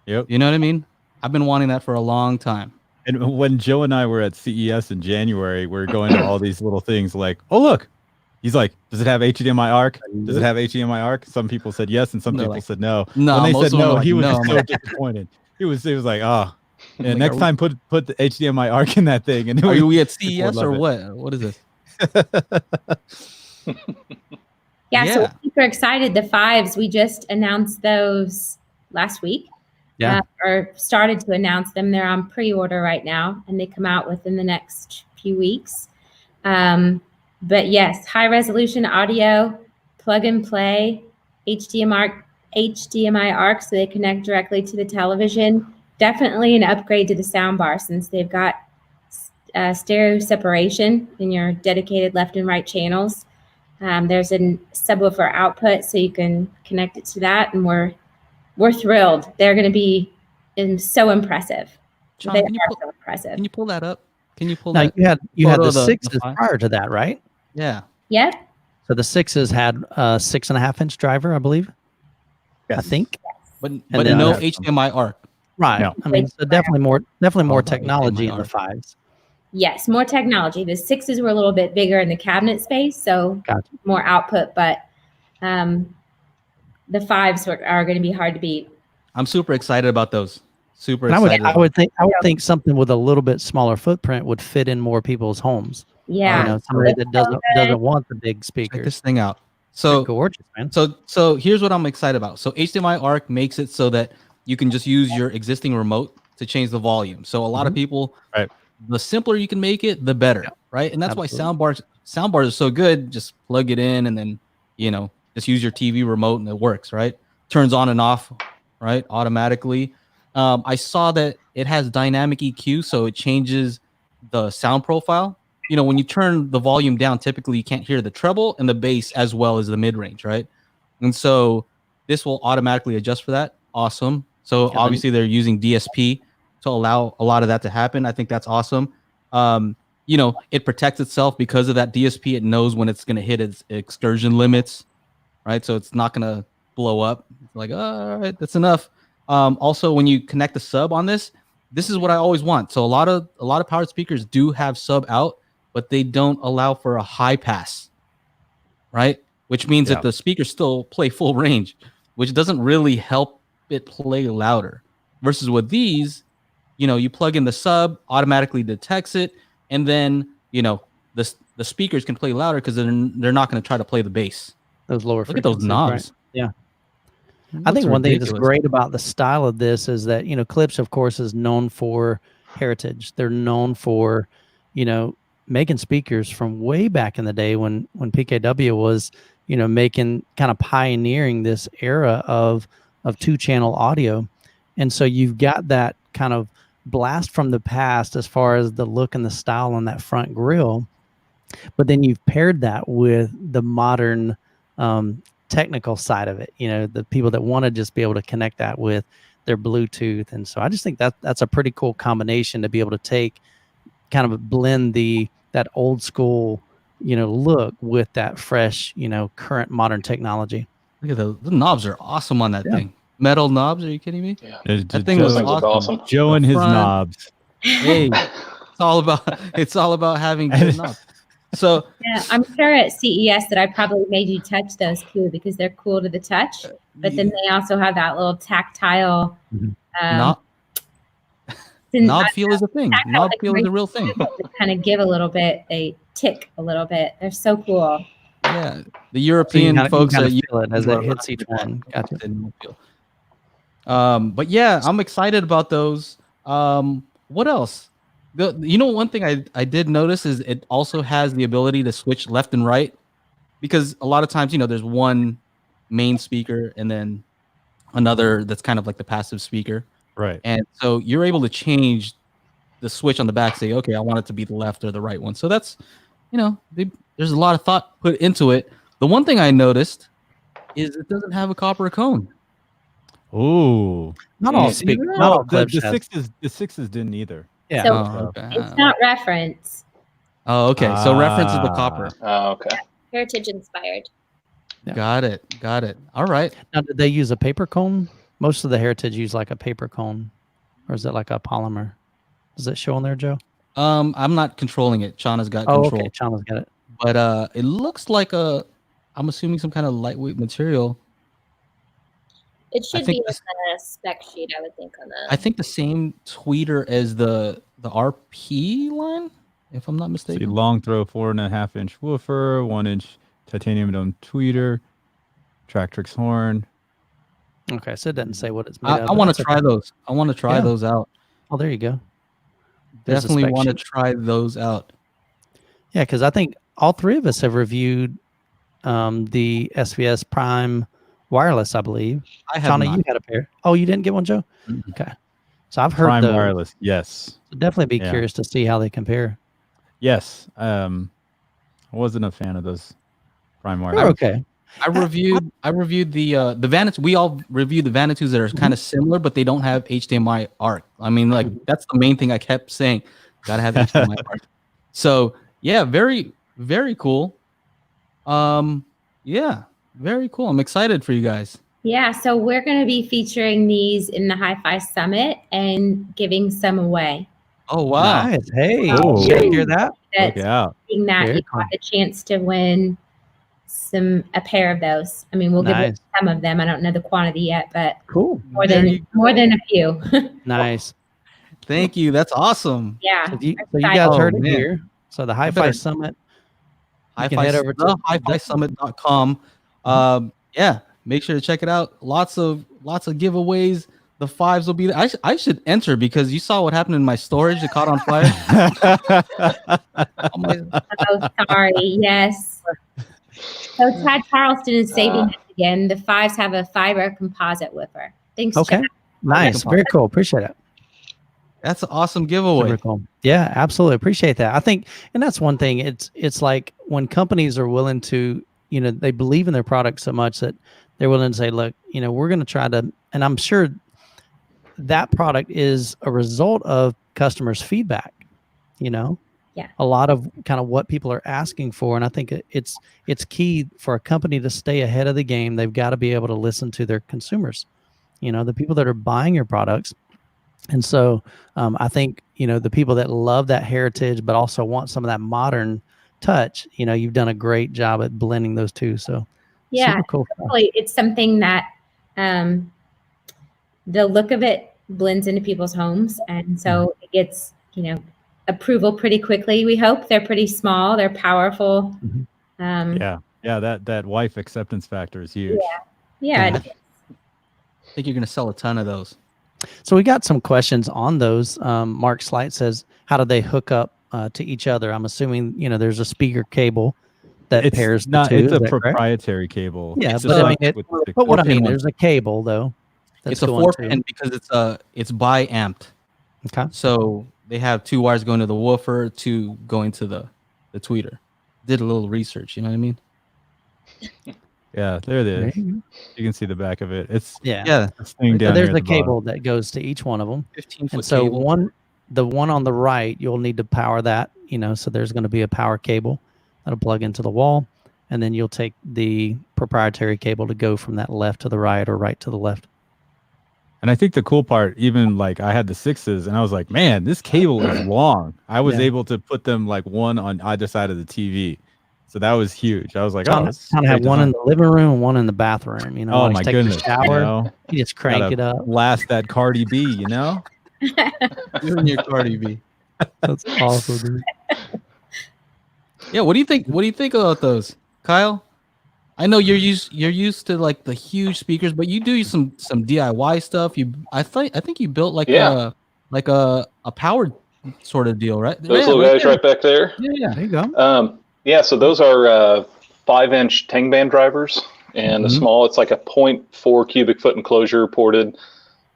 You know what I mean? I've been wanting that for a long time. And when Joe and I were at CES in January, we are going to all these little things like, oh, look. He's like, does it have HDMI ARC? Does it have HDMI ARC? Some people said yes, and some people said no. No, when they most said of them no, were like, he was no. so disappointed. He was like, oh, yeah, Like, next time put the HDMI ARC in that thing. And Are we at people CES love or it. what? What is this? Yeah, so Yeah. we're super excited. The 5s, we just announced those last week. Yeah. Or started to announce them. They're on pre-order right now, and they come out within the next few weeks. But yes, high resolution audio, plug and play, HDMI ARC, so they connect directly to the television. Definitely an upgrade to the soundbar since they've got stereo separation in your dedicated left and right channels. There's a subwoofer output, so you can connect it to that, and we're thrilled. They're going to be so impressive. John, They can you are pull- so impressive. Can you pull that up? Can you pull Now that? you had photo the of the 6s 5? prior to that, right? Yeah. Yep. So the 6s had a 6.5-inch driver, I believe. I think. But then no I have some. HDMI ARC. Right. No. I mean, so definitely more about technology in HDMI the ARC. 5s. Yes, more technology. The 6s were a little bit bigger in the cabinet space, so Gotcha. more output, but the 5s are going to be hard to beat. I'm super excited about those. Super And excited. I would think something with a little bit smaller footprint would fit in more people's homes. Yeah. You know, somebody It's that so good. doesn't want the big Check speakers. this thing out. They're So gorgeous, man. So here's what I'm excited about. So HDMI ARC makes it so that you can just use your existing remote to change the volume. So a lot of people, Right. the simpler you can make it, the better, right? And that's Absolutely. why soundbars are so good. Just plug it in and then, just use your TV remote and it works, right? Turns on and off, right? Automatically. I saw that it has dynamic EQ, so it changes the sound profile. When you turn the volume down, typically you can't hear the treble and the bass as well as the mid-range, right? And so this will automatically adjust for that. Awesome. So then- obviously they're using DSP to allow a lot of that to happen. I think that's awesome. It protects itself because of that DSP. It knows when it's going to hit its excursion limits, right? So it's not going to blow up. It's like, all right, that's enough. Also, when you connect the sub on this is what I always want. So a lot of powered speakers do have sub out, but they don't allow for a high pass, right? Which means that the speakers still play full range, which doesn't really help it play louder. Versus with these, you plug in the sub, automatically detects it, and then the speakers can play louder because they're not going to try to play the bass. Those lower Look at those frequencies, knobs. right? Yeah. It I think looks one thing that's ridiculous. great about the style of this is that, Klipsch, of course, is known for heritage. They're known for, making speakers from way back in the day when PKW was, making kind of pioneering this era of 2-channel audio. And so you've got that kind of blast from the past as far as the look and the style on that front grille. But then you've paired that with the modern technical side of it, the people that want to just be able to connect that with their Bluetooth. And so I just think that's a pretty cool combination to be able to take, kind of blend that old school, look with that fresh, current modern technology. Look at the knobs are awesome on that thing. Metal knobs? Are you kidding me? Yeah. That thing was Those things look awesome. awesome. Joe and his front. knobs. Hey, it's all about having good knobs. So Yeah, I'm sure at CES that I probably made you touch those too because they're cool to the touch. But then they also have that little tactile. knob feel is a thing. Knob feel is a real thing. Kind of give a little bit, they tick a little bit. They're so cool. Yeah, the European folks that that feel it as it hits each one. Gotcha. But yeah, I'm excited about those. What else? One thing I did notice is it also has the ability to switch left and right, because a lot of times there's one main speaker and then another that's kind of like the passive speaker, Right. and so you're able to change the switch on the back say, okay, I want it to be the left or the right one. So that's, there's a lot of thought put into it. The one thing I noticed is it doesn't have a copper cone. Ooh. Not all not all the Klipsch has. sixes didn't either. Yeah. So Okay. it's not reference. Oh, okay. So reference is the copper. Oh, okay. Heritage inspired. Yeah. Got it. All right. Now, did they use a paper cone? Most of the Heritage use like a paper cone, or is it like a polymer? Does it show on there, Joe? I'm not controlling it. Shauna's got control. Okay. Chana's got it. But it looks like I'm assuming some kind of lightweight material. It should think be in this- the spec sheet, I would think, on that. I think the same tweeter as the RP line, if I'm not See, mistaken. long throw 4.5-inch woofer, 1-inch titanium dome tweeter, Tractrix horn. Okay, so it doesn't say what it's made of. I want but to that's try okay. those. I want to try Yeah. those out. Oh, there you go. There's a Definitely spec want to sheet. try those out. Yeah, because I think all three of us have reviewed the SVS Prime wireless, I believe. I have Shauna, not. you had a pair. Oh, you didn't get one, Joe? Mm-mm. Okay. So I've heard Prime those. wireless. Yes. So definitely be Yeah. curious to see how they compare. Yes. I wasn't a fan of those Prime They're wireless. okay. I reviewed the Vanity. We all reviewed the Vanities that are kind of similar, but they don't have HDMI ARC. I mean, like that's the main thing I kept saying. Gotta have HDMI ARC. So yeah, very, very cool. Yeah, very cool. I'm excited for you guys. Yeah, so we're going to be featuring these in the HiFi Summit and giving some away. Oh wow. Nice. Hey, Cool. you guys hear that? Look That's out. being that Very you got the chance to win a pair of those. I mean, we'll give Nice. some of them. I don't know the quantity yet, but Cool. more Very than a few. Nice. Thank you. That's awesome. Yeah. So you excited. guys heard it man. here. So the Hi-Fi better- Summit. You Hi-Fi, can head over to HiFiSummit.com. Yeah, make sure to check it out. Lots of giveaways. The fives will be there. I should enter because you saw what happened in my storage. It caught on fire. Oh my- Oh, sorry. Yes. So Tad Charleston is saving us again. The fives have a fiber composite woofer. Thanks, Okay. Chad. Nice. Very cool. Appreciate it. That's an awesome giveaway. Super cool. Yeah, absolutely. Appreciate that. I think, and that's one thing. It's like when companies are willing to, they believe in their product so much that they're willing to say, look, we're going to try to, and I'm sure that product is a result of customers' feedback, Yeah. a lot of kind of what people are asking for. And I think it's key for a company to stay ahead of the game. They've got to be able to listen to their consumers, the people that are buying your products. And so I think, the people that love that heritage, but also want some of that modern touch, you've done a great job at blending those two. So Yeah. super cool. Hopefully it's something that the look of it blends into people's homes. And so it gets, approval pretty quickly. We hope they're pretty small. They're powerful. Yeah. That wife acceptance factor is huge. Yeah. I think you're going to sell a ton of those. So we got some questions on those. Mark Slight says, how do they hook up to each other? I'm assuming, there's a speaker cable that It's pairs not. the two. It's Is a that correct? proprietary cable. Yeah, Just but I like mean, with the But what I 4-pin mean, one. there's a cable though. That's It's a going 4-pin because it's bi-amped. Okay. So they have 2 wires going to the woofer, 2 going to the tweeter. Did a little research, you know what I mean? Yeah, there it There is. you go. You can see the back of it. It's Yeah. Yeah, this thing So down there's here a at the bottom. cable that goes to each one of them. 15-foot And so cable. the one on the right, you'll need to power that, so there's going to be a power cable that'll plug into the wall. And then you'll take the proprietary cable to go from that left to the right or right to the left. And I think the cool part, even like I had the 6s and I was like, man, this cable is long. I was Yeah. able to put them like one on either side of the TV. So that was huge. I was like, Kind oh, of have one in the living room and one in the bathroom. oh while he's my taking goodness. a shower, You know, you just crank gotta it up. blast that Cardi B, You're in your Cardi B. That's awesome, dude. Yeah, what do you think? What do you think about those, Kyle? I know you're used to like the huge speakers, but you do some DIY stuff. I think you built like a powered sort of deal, right? Those little guys right back there. Yeah. There you go. Yeah, so those are 5-inch Tang band drivers, and the small, it's like a 0.4 cubic foot enclosure ported.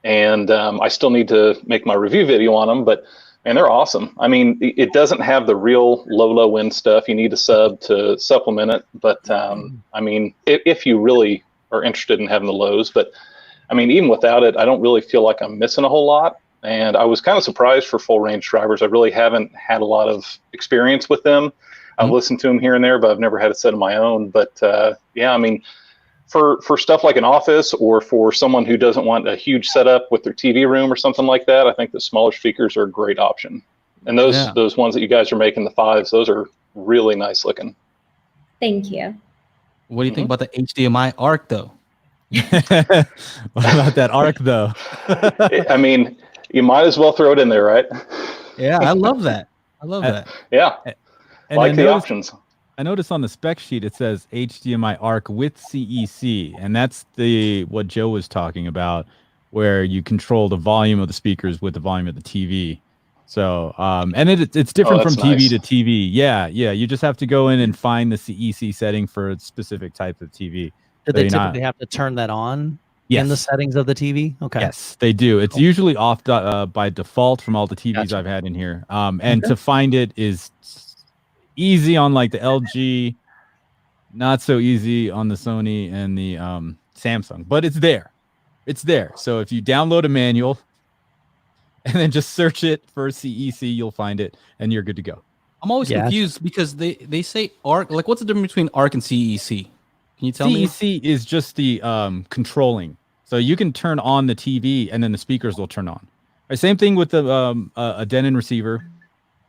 And I still need to make my review video on them, but And they're awesome. I mean, it doesn't have the real low end stuff. You need a sub to supplement it. But I mean, if you really are interested in having the lows, but I mean, even without it, I don't really feel like I'm missing a whole lot. And I was kind of surprised for full range drivers. I really haven't had a lot of experience with them. I've listened to them here and there, but I've never had a set of my own. But yeah, I mean, for stuff like an office or for someone who doesn't want a huge setup with their TV room or something like that, I think the smaller speakers are a great option. And those ones that you guys are making, the 5s, those are really nice looking. Thank you. What do you think about the HDMI ARC though? What about that arc though? I mean, you might as well throw it in there, right? Yeah, I love that. I love that. Yeah, And like the options. I noticed on the spec sheet it says HDMI ARC with CEC, and that's what Joe was talking about, where you control the volume of the speakers with the volume of the TV. So, and it's different from TV to TV. Yeah, you just have to go in and find the CEC setting for a specific type of TV. Do they typically have to turn that on in the settings of the TV? Okay. Yes, they do. It's usually off by default from all the TVs I've had in here. And to find it is easy on like the LG, not so easy on the Sony and the Samsung, but it's there. It's there. So if you download a manual and then just search it for CEC, you'll find it and you're good to go. I'm always confused because they say ARC. Like, what's the difference between ARC and CEC? Can you tell me? CEC is just the controlling. So you can turn on the TV and then the speakers will turn on. Right, same thing with the a Denon receiver.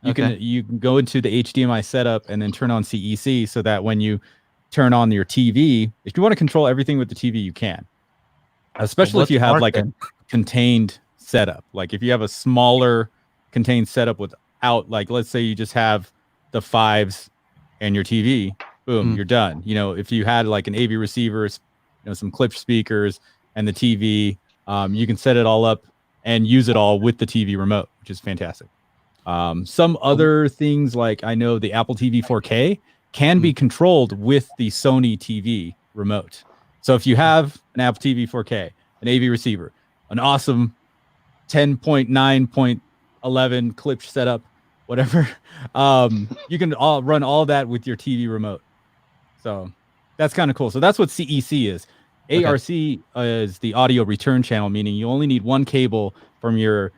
You can go into the HDMI setup and then turn on CEC so that when you turn on your TV, if you want to control everything with the TV, you can. Especially if you have like a contained setup. Like if you have a smaller contained setup without, like, let's say you just have the 5s and your TV, boom, you're done. You know, if you had like an AV receiver, some Klipsch speakers and the TV, you can set it all up and use it all with the TV remote, which is fantastic. Some other things, like I know the Apple TV 4K can be controlled with the Sony TV remote. So if you have an Apple TV 4K, an AV receiver, an awesome 10.9.11 Klipsch setup, whatever, you can run all that with your TV remote. So that's kind of cool. So that's what CEC is. ARC is the audio return channel, meaning you only need one cable from your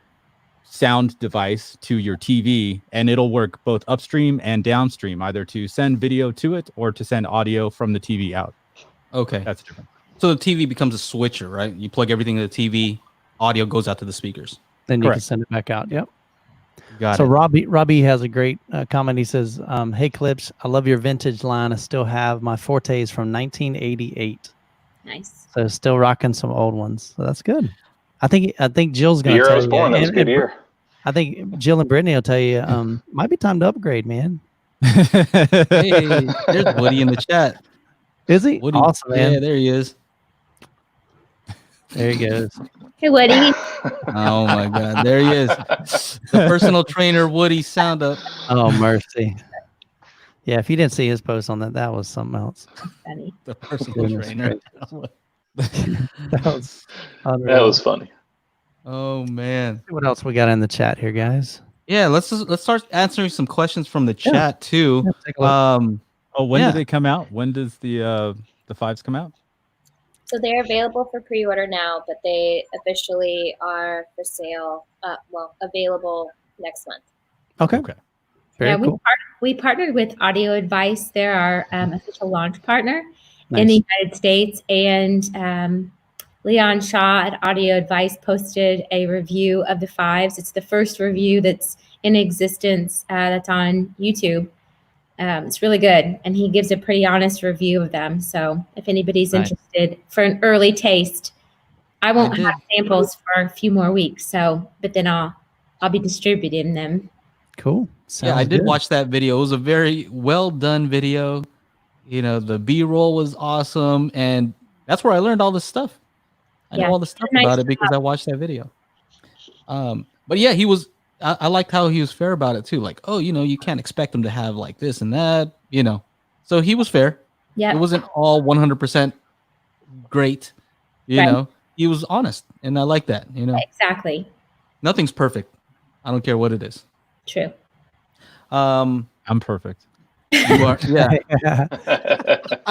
sound device to your TV, and it'll work both upstream and downstream, either to send video to it or to send audio from the TV out. Okay. That's different. So the TV becomes a switcher, right? You plug everything in the TV, audio goes out to the speakers. Then you can send it back out. Yep. Got so it. Robbie has a great comment. He says, hey, Klipsch, I love your vintage line. I still have my Fortes from 1988. Nice. So still rocking some old ones. So that's good. I think Jill's going to tell you. The year I was you. born, that was a good year. I think Jill and Brittany will tell you, might be time to upgrade, man. Hey, there's Woody in the chat. Is he? Woody. Awesome, man. Yeah, there he is. There he goes. Hey, Woody. Oh my God, there he is. The personal trainer, Woody, sound up. Oh, mercy. Yeah, if you didn't see his post on that, that was something else. Funny. The personal trainer. That was funny. Oh man. What else we got in the chat here, guys? Yeah, let's start answering some questions from the chat too. Take a look. When do they come out? When does the 5s come out? So they're available for pre-order now, but they officially are for sale. Available next month. Okay. Very cool. We partnered with Audio Advice. They're our official launch partner in the United States, and Leon Shaw at Audio Advice posted a review of the 5s. It's the first review that's in existence that's on YouTube. It's really good, and he gives a pretty honest review of them. So if anybody's interested for an early taste, I won't have samples for a few more weeks. But then I'll be distributing them. Cool. Yeah, I did watch that video. It was a very well done video. You know, the B-roll was awesome, and that's where I learned all this stuff. I know all the stuff about it because I watched that video. But yeah, he was. I liked how he was fair about it too. Like, oh, you can't expect him to have like this and that. So he was fair. Yeah, it wasn't all 100% great. You know, he was honest, and I like that. Exactly. Nothing's perfect. I don't care what it is. True. I'm perfect. You are, yeah.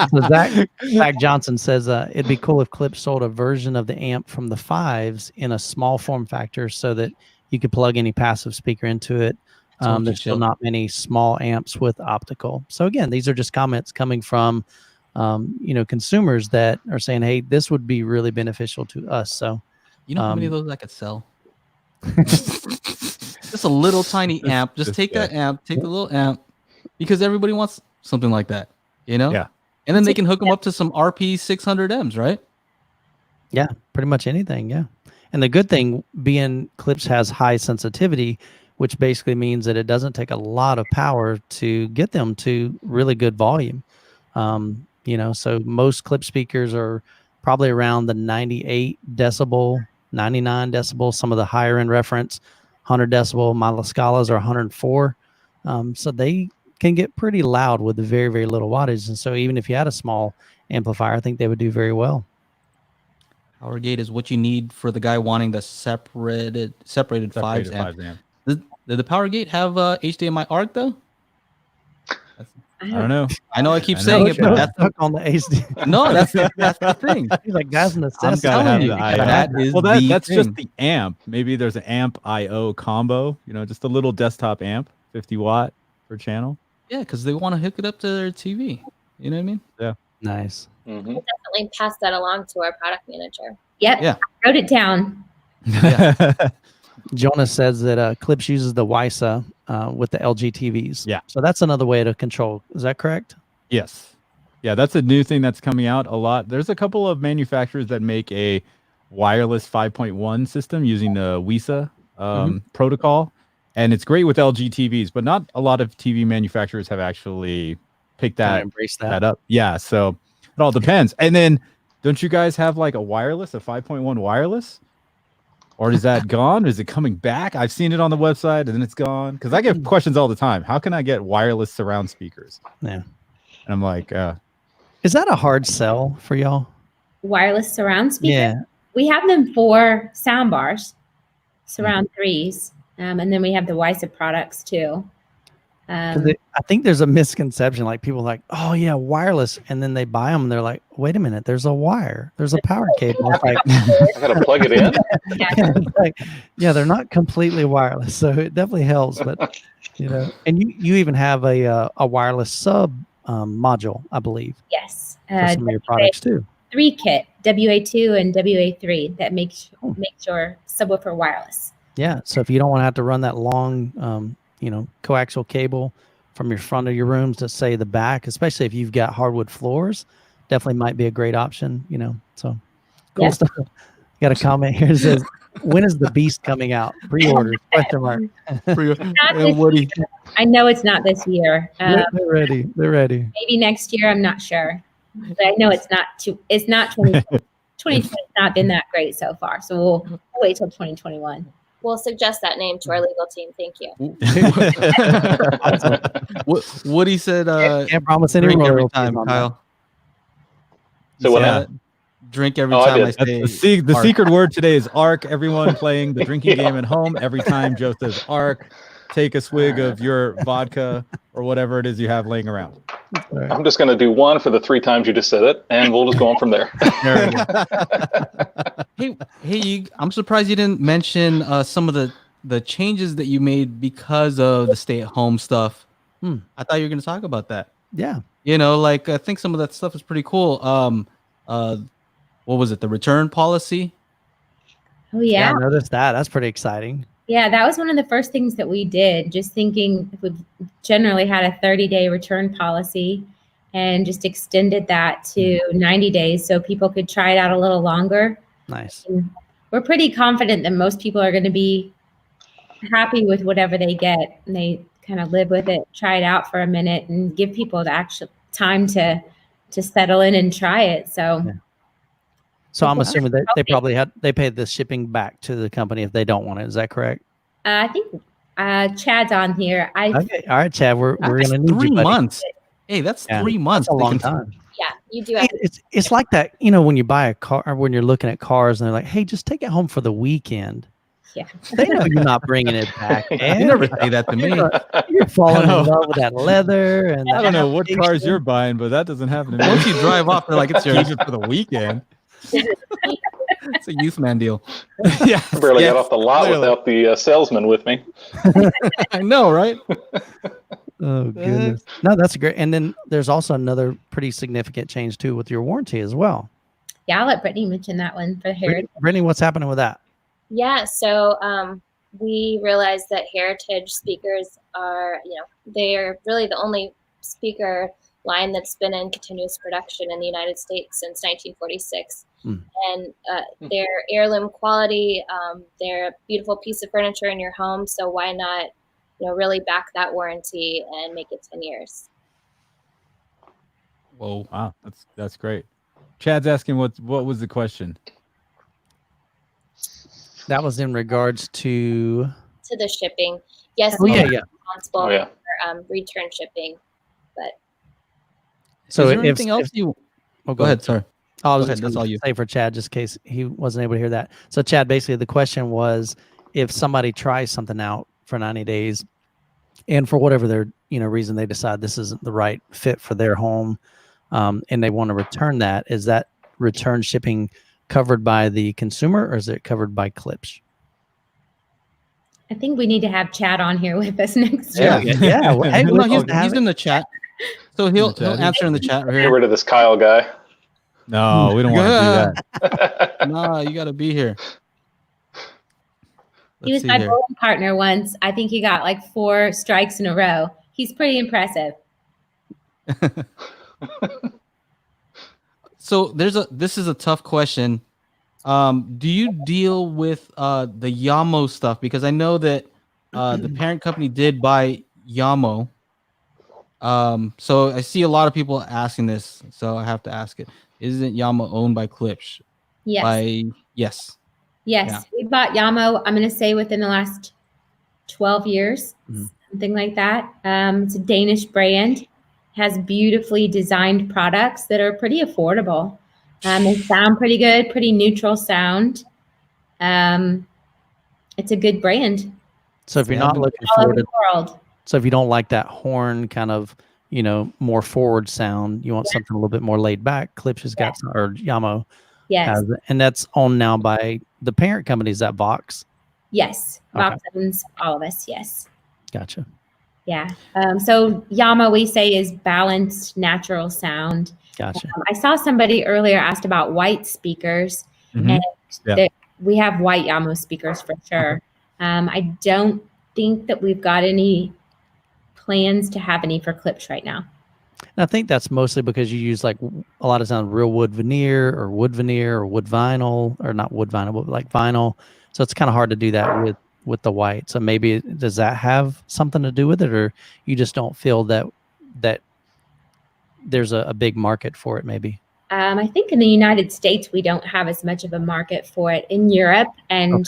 So Zach Johnson says it'd be cool if Klipsch sold a version of the amp from the 5s in a small form factor so that you could plug any passive speaker into it. There's still not many small amps with optical. So again, these are just comments coming from consumers that are saying, hey, this would be really beneficial to us. So you know how many of those I could sell? Just a little tiny amp. Just take that amp, take the little amp, because everybody wants something like that, Yeah. And then they can hook them up to some RP 600Ms, right? Yeah, pretty much anything. Yeah. And the good thing being Klipsch has high sensitivity, which basically means that it doesn't take a lot of power to get them to really good volume. So most Klipsch speakers are probably around the 98 decibel, 99 decibel, some of the higher end reference, 100 decibel. My La Scalas are 104. So they can get pretty loud with very, very little wattage. And so even if you had a small amplifier, I think they would do very well. Power gate is what you need for the guy wanting the separated 5s amp. Did the power gate have HDMI ARC though? I don't know. I know I keep saying it, but that's on the HD. No, that's the thing. He's like, guys in the I'm sets. gonna have the that's thing. just the amp. Maybe there's an amp IO combo. Just a little desktop amp, 50 watt per channel. Yeah, because they want to hook it up to their TV. You know what I mean? Yeah. Nice. We'll definitely pass that along to our product manager. Yep. Yeah. I wrote it down. Yeah. Jonas says that Klipsch uses the WISA with the LG TVs. Yeah. So that's another way to control. Is that correct? Yes. Yeah, that's a new thing that's coming out a lot. There's a couple of manufacturers that make a wireless 5.1 system using the WISA protocol. And it's great with LG TVs, but not a lot of TV manufacturers have actually picked Embrace that up. Yeah, so it all depends. And then don't you guys have like a 5.1 wireless? Or is that gone? Is it coming back? I've seen it on the website and then it's gone. Because I get questions all the time. How can I get wireless surround speakers? Yeah. And I'm like, is that a hard sell for y'all? Wireless surround speaker. Yeah. We have them for sound bars, surround 3s. And then we have the WISA products too. I think there's a misconception. Like people are like, oh yeah, wireless. And then they buy them and they're like, wait a minute, there's a wire. There's a power cable. It's like, I gotta plug it in. it's like, yeah, they're not completely wireless. So it definitely helps. But, and you even have a wireless sub module, I believe. Yes. For some of your products too. 3 kit, WA2 and WA3 that makes your subwoofer wireless. Yeah. So if you don't want to have to run that long, coaxial cable from your front of your rooms to say the back, especially if you've got hardwood floors, definitely might be a great option, So cool stuff. Got a comment here that says, when is the Beast coming out? Pre-orders, question mark. Woody. I know it's not this year. They're ready. Maybe next year. I'm not sure. But I know it's not 2020. 2020's not been that great so far. So we'll wait till 2021. We'll suggest that name to our legal team. Thank you. Woody said, can't promise any drink every royalties time, on Kyle. So what? Yeah. Drink every Oh, I time I did. say the ARC. secret word today is ARC. Everyone playing the drinking game at home. Every time Joe says ARC, take a swig of your vodka or whatever it is you have laying around. I'm just gonna do one for the 3 times you just said it, and we'll just go on from there. Hey, I'm surprised you didn't mention some of the changes that you made because of the stay-at-home stuff. I thought you were going to talk about that. Yeah. I think some of that stuff is pretty cool. What was it? The return policy? Oh yeah. I noticed that. That's pretty exciting. Yeah, that was one of the first things that we did, just thinking we've generally had a 30-day return policy and just extended that to 90 days so people could try it out a little longer. Nice. And we're pretty confident that most people are going to be happy with whatever they get. And they kind of live with it, try it out for a minute, and give people the actual time to settle in and try it. So. Yeah. So I'm assuming that they paid the shipping back to the company if they don't want it. Is that correct? I think Chad's on here. Okay. All right, Chad. We're going to need 3 you, buddy. months. Hey, that's 3 months. That's a long time. Yeah, you do have It's like that, when you buy a car or when you're looking at cars and they're like, hey, just take it home for the weekend. Yeah. They know you're not bringing it back. Man. You never say that to me. You're falling I in know. love with that leather. And I don't know what cars application. you're buying, but that doesn't happen to me. Once you drive off, they're like, it's yours. Keep it for the weekend. It's a youth man deal. Yeah, Barely yes, got off the lot clearly. without the salesman with me. I know, right? Oh goodness. No, that's great. And then there's also another pretty significant change too with your warranty as well. Yeah, I'll let Brittany mention that one for Heritage. Brittany, what's happening with that? Yeah, so we realized that Heritage speakers are, they are really the only speaker line that's been in continuous production in the United States since 1946. And they're heirloom quality. They're a beautiful piece of furniture in your home. So why not, really back that warranty and make it 10 years? Whoa. Wow, that's great. Chad's asking what was the question? That was in regards to To the shipping. Yes, Oh, yeah, we're yeah. responsible Oh, yeah. for return shipping. But So Is there if- anything else if- you? Oh, Go ahead, sorry. I was Go ahead, just that's gonna all you. say for Chad, just in case he wasn't able to hear that. So Chad, basically the question was if somebody tries something out for 90 days and for whatever their reason they decide this isn't the right fit for their home, and they want to return that, is that return shipping covered by the consumer or is it covered by Klipsch? I think we need to have Chad on here with us next Yeah. year. Well, hey, No, we'll he's have it. in the chat. So he'll chat. answer in the chat right Get here. rid of this Kyle guy. No, we don't want to do that. No, you got to be here. He was Let's see my here. bowling partner once. I think he got like 4 strikes in a row. He's pretty impressive. So this is a tough question. Do you deal with the Yamo stuff? Because I know that the parent company did buy Yamo. So I see a lot of people asking this, so I have to ask it. Isn't Yamo owned by Klipsch? Yes. Yes. Yes. Yeah. We bought Yamo, I'm going to say within the last 12 years, something like that. It's a Danish brand, has beautifully designed products that are pretty affordable. They sound pretty good, pretty neutral sound. It's a good brand So if you're not looking all over forward to, the world. so if you don't like that horn kind of, more forward sound, you want something a little bit more laid back, Klipsch has got some, or Yamo Yes. has it, and that's owned now by the parent company. Is that Vox? Yes. Okay. Vox owns all of us. Yes. Gotcha. Yeah. So Yama, we say, is balanced, natural sound. Gotcha. I saw somebody earlier asked about white speakers, Mhm. and Yeah. we have white Yamo speakers for sure. I don't think that we've got any plans to have any for Klipsch right now. And I think that's mostly because you use like a lot of times real wood veneer or wood vinyl, or not wood vinyl, but like vinyl. So it's kind of hard to do that with the white. So maybe does that have something to do with it, or you just don't feel that there's a big market for it? Maybe. I think in the United States, we don't have as much of a market for it. In Europe and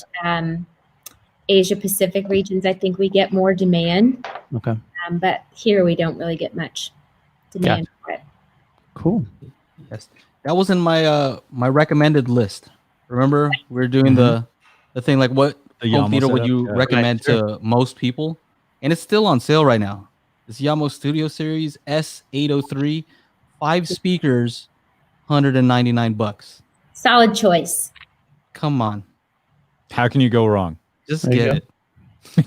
Asia Pacific regions, I think we get more demand. Okay. But here we don't really get much demand for it. Cool. Yes. That was in my my recommended list. Remember, we were doing the thing like what The home Yamo theater would setup, you yeah. recommend Right, sure. to most people? And it's still on sale right now. This Yamo Studio Series S803, 5 speakers, $199. Solid choice. Come on, How can you go wrong? just There you get go. it.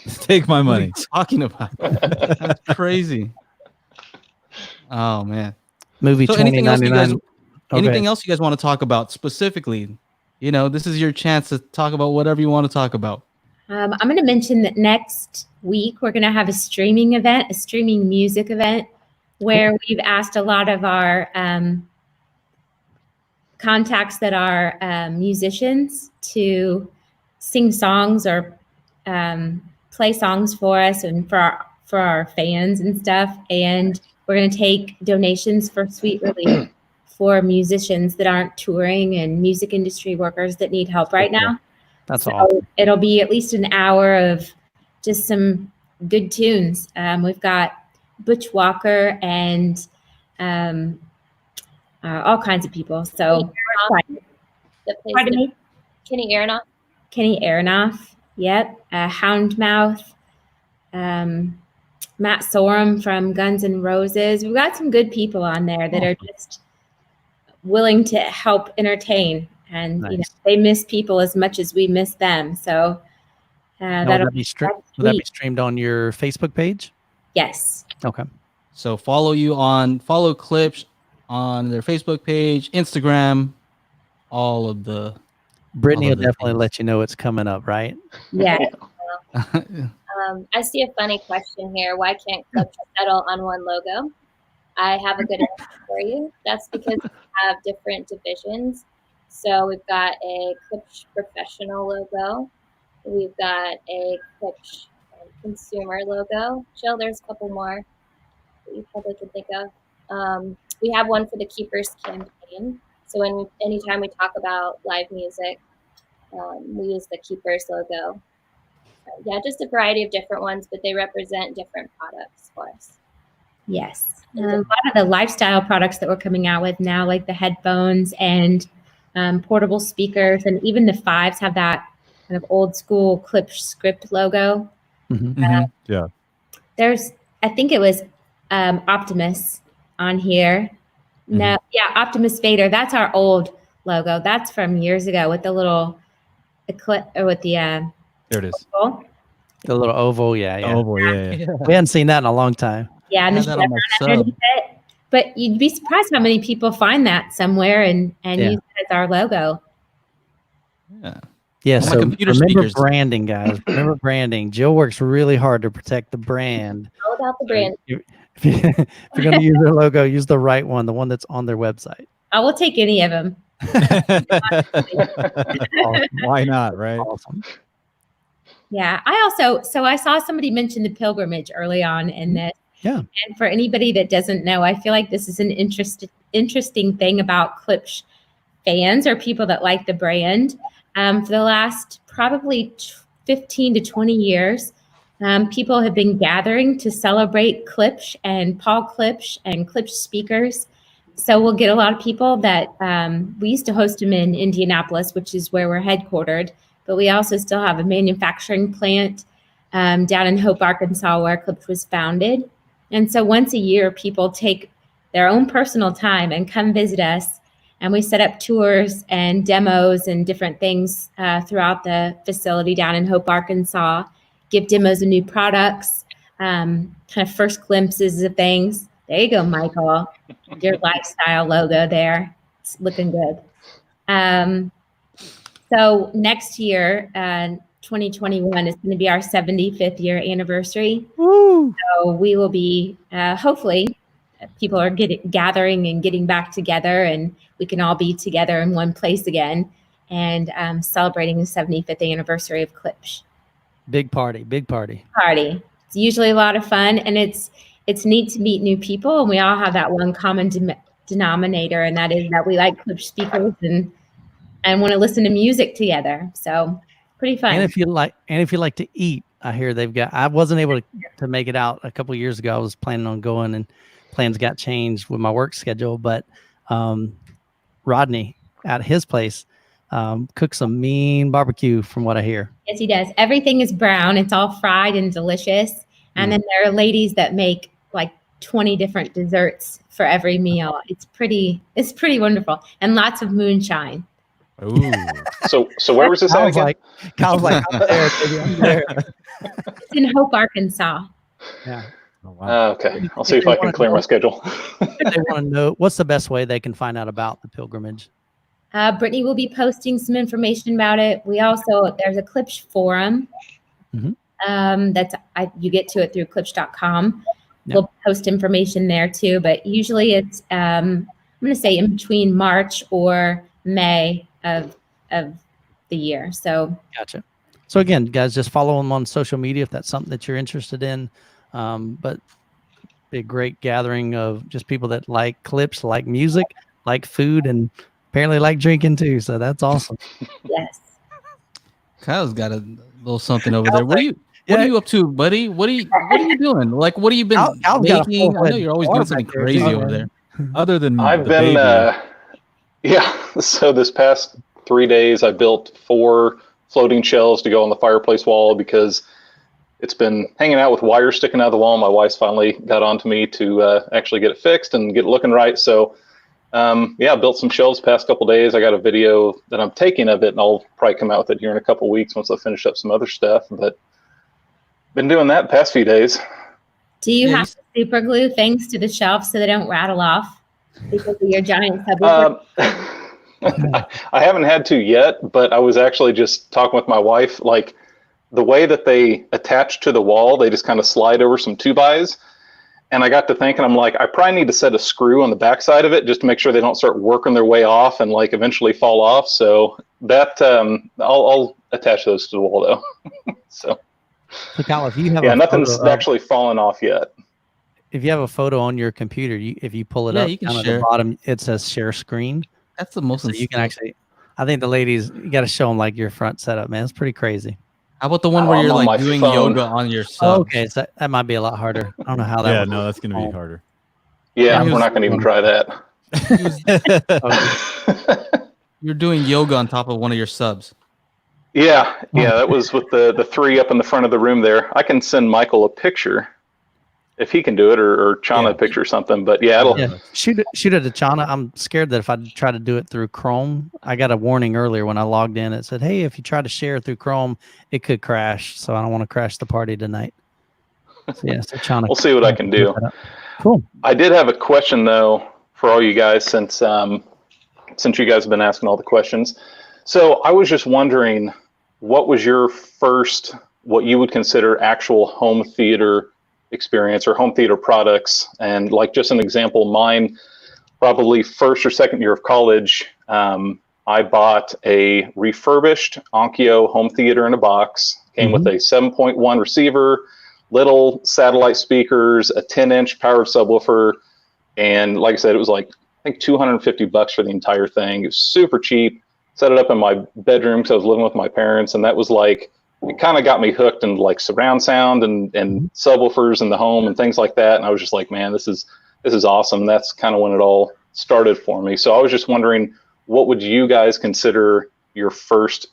Just take my What are money. you talking about? That's crazy. Oh man. Movie So anything else you guys 2099. anything else you guys want to talk about specifically? This is your chance to talk about whatever you want to talk about. I'm going to mention that next week we're going to have a streaming event, a streaming music event, where we've asked a lot of our contacts that are musicians to sing songs or play songs for us and for our fans and stuff. And we're going to take donations for Sweet Relief for musicians that aren't touring and music industry workers that need help right now. That's So awesome. it'll be at least an hour of just some good tunes. We've got Butch Walker and all kinds of people. So That plays pardon me? Kenny Aronoff. Kenny Aronoff. Yep. Houndmouth. Matt Sorum from Guns N' Roses. We've got some good people on there that are just willing to help entertain. And Nice. you know, they miss people as much as we miss them. So Now, that'll will that be streamed on your Facebook page? Yes. Okay. So follow Klipsch on their Facebook page, Instagram, all of the. Brittany all will of the definitely things. let you know it's coming up, right? Yeah. I see a funny question here. Why can't Klipsch settle on one logo? I have a good answer for you. That's because we have different divisions. So we've got a Klipsch professional logo. We've got a Klipsch consumer logo. Jill, there's a couple more that you probably can think of. We have one for the Keepers campaign. So anytime we talk about live music, we use the Keepers logo. Yeah, just a variety of different ones, but they represent different products for us. Yes. A lot of the lifestyle products that we're coming out with now, like the headphones and portable speakers, and even the Fives have that kind of old school Klipsch script logo. Yeah. There's, I think it was Optimus on here. No, yeah, Optimus Vader. That's our old logo. That's from years ago with the little eclipse or with the There it is. oval. The little oval, yeah. Oval, yeah. We hadn't seen that in a long time. Yeah, and I the had that on my chevron underneath sub. it. But you'd be surprised how many people find that somewhere and Yeah. use it as our logo. Yeah. Yeah, On my so computer remember speakers. branding, guys. Remember branding. Jill works really hard to protect the brand. All about the brand. If you're going to use their logo, use the right one, the one that's on their website. I will take any of them. Why not, right? Awesome. Yeah, I saw somebody mention the pilgrimage early on in this. Yeah. And for anybody that doesn't know, I feel like this is an interesting thing about Klipsch fans or people that like the brand. For the last probably 15 to 20 years, people have been gathering to celebrate Klipsch and Paul Klipsch and Klipsch speakers. So we'll get a lot of people that we used to host them in Indianapolis, which is where we're headquartered. But we also still have a manufacturing plant down in Hope, Arkansas, where Klipsch was founded. And so once a year, people take their own personal time and come visit us. And we set up tours and demos and different things throughout the facility down in Hope, Arkansas, give demos of new products, kind of first glimpses of things. There you go, Michael. Your lifestyle logo there. It's looking good. So next year, 2021 is going to be our 75th year anniversary. Woo! So we will be, hopefully, people are gathering and getting back together, and we can all be together in one place again and celebrating the 75th anniversary of Klipsch. Big party, big party. Party. It's usually a lot of fun, and it's neat to meet new people, and we all have that one common denominator, and that is that we like Klipsch speakers and want to listen to music together. So pretty fun. And if you like to eat, I hear they've got. I wasn't able to make it out a couple of years ago. I was planning on going, and plans got changed with my work schedule. But Rodney at his place cooks some mean barbecue, from what I hear. Yes, he does. Everything is brown. It's all fried and delicious. And then there are ladies that make like 20 different desserts for every meal. It's pretty wonderful, and lots of moonshine. Ooh. So where was this at again? Kyle's like, I'm there, baby, I'm there. It's in Hope, Arkansas. Yeah. Oh, wow. Okay, I'll see if I can clear my schedule. If they want to know, what's the best way they can find out about the pilgrimage? Brittany will be posting some information about it. There's a Klipsch forum. You get to it through klipsch.com. Yep. We'll post information there too, but usually it's I'm going to say in between March or May of the year. So Gotcha. So again, guys, just follow them on social media if that's something that you're interested in. But be a great gathering of just people that like Klipsch, like music, like food, and apparently like drinking too. So that's awesome. yes. Kyle's got a little something over there. What are you up to, buddy? What are you doing? Like, what have you been Kyle's got a making? I know full-fledged you're always bar doing something back there, crazy too, over man. there. Other than I've the been, baby. so this past 3 days, I built 4 floating shelves to go on the fireplace wall because it's been hanging out with wires sticking out of the wall. My wife's finally got onto me to actually get it fixed and get it looking right. So yeah, I built some shelves past couple days. I got a video that I'm taking of it, and I'll probably come out with it here in a couple weeks once I finish up some other stuff. But been doing that the past few days. Do you have to super glue things to the shelves so they don't rattle off because of your giant subwoofer? I haven't had to yet, but I was actually just talking with my wife, like the way that they attach to the wall, they just kind of slide over some 2x. And I got to thinking, I'm like, I probably need to set a screw on the backside of it just to make sure they don't start working their way off and like eventually fall off. So that I'll attach those to the wall though. So Kyle, if you have nothing's actually fallen off yet. If you have a photo on your computer, if you pull it up, you can down at share. the bottom, it says share screen. That's the most. So you can actually, I think the ladies, you got to show them like your front setup, man. It's pretty crazy. How about the one where you're I'm on like my doing phone. yoga on your Oh, sub? okay, so that might be a lot harder. I don't know how that. Yeah, would no, work. that's going to be harder. Yeah, Yeah, we're not going to even try that. You're doing yoga on top of one of your subs. Yeah, that was with the 3 up in the front of the room there. I can send Michael a picture if he can do it, or Chana a picture or something. But yeah, it'll. Yeah, shoot it to Chana. I'm scared that if I try to do it through Chrome, I got a warning earlier when I logged in. It said, "Hey, if you try to share through Chrome, it could crash." So I don't want to crash the party tonight. So yeah, so Chana. We'll see what I can do. Cool. I did have a question though for all you guys, since you guys have been asking all the questions. So I was just wondering, what was your first, what you would consider actual home theater experience or home theater products? And like just an example, mine, probably first or second year of college, I bought a refurbished Onkyo home theater in a box. Came with a 7.1 receiver, little satellite speakers, a 10-inch powered subwoofer, and like I said, it was like I think $250 for the entire thing. It was super cheap. Set it up in my bedroom because I was living with my parents, and that was like, it kind of got me hooked into like surround sound and subwoofers in the home and things like that. And I was just like, man, this is awesome. That's kind of when it all started for me. So I was just wondering, what would you guys consider your first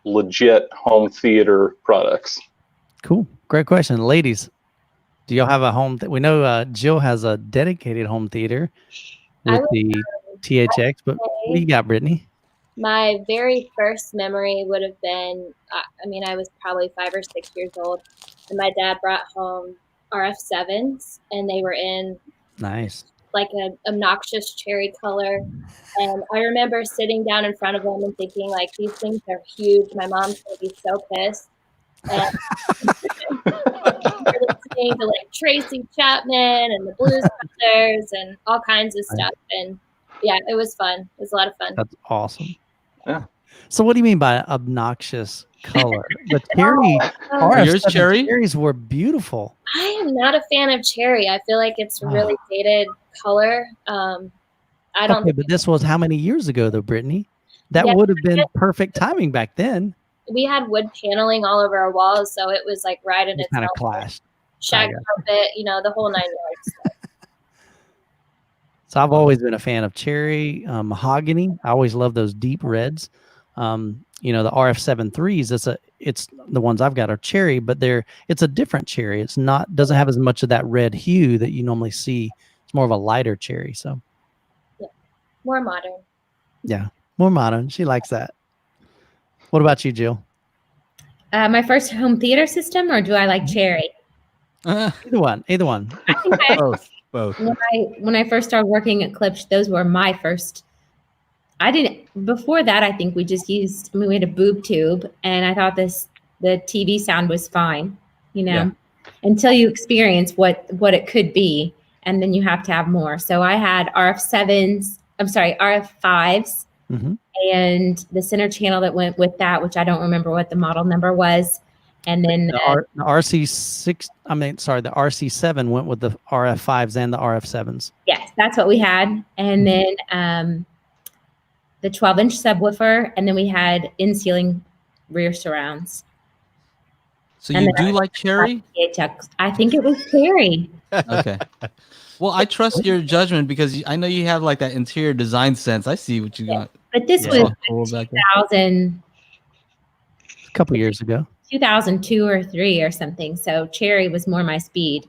legit home theater products? Cool. Great question. Ladies, do y'all have a home? We know Jill has a dedicated home theater with the THX, but what do you got, Brittany? My very first memory would have been, I was probably 5 or 6 years old, and my dad brought home RF7s, and they were in Nice, like an obnoxious cherry color. And I remember sitting down in front of them and thinking, like, these things are huge. My mom's going to be so pissed. And we're listening to like Tracy Chapman and the Blues Brothers and all kinds of stuff. And yeah, it was fun. It was a lot of fun. that's awesome. Yeah. So what do you mean by obnoxious color? The cherry, Yours cherry? cherries were beautiful. I am not a fan of cherry. I feel like it's a really dated color. I don't. Okay, but this was how many years ago, though, Brittany? That would have been perfect timing back then. We had wood paneling all over our walls, so it was like right in its Kind of element. clashed. Shag carpet, the whole 9 yards. So I've always been a fan of cherry, mahogany. I always love those deep reds. The RF7 threes. It's the ones I've got are cherry, but it's a different cherry. It's not doesn't have as much of that red hue that you normally see. It's more of a lighter cherry. So Yeah, more modern. yeah, more modern. She likes that. What about you, Jill? My first home theater system, or do I like cherry? Either one. I think Both. when I first started working at Klipsch, those were my first. Before that, I think we just used, we had a boob tube, and I thought the TV sound was fine, until you experience what it could be, and then you have to have more. So I had RF5s, and the center channel that went with that, which I don't remember what the model number was. And then the RC7 went with the RF5s and the RF7s. Yes, that's what we had. And then the 12-inch subwoofer, and then we had in-ceiling rear surrounds. So you do like cherry? I think it was cherry. Okay. Well, I trust your judgment because I know you have like that interior design sense. I see what you got. But this was 2000. a couple years ago. 2002 or 3 or something. So Cherry was more my speed.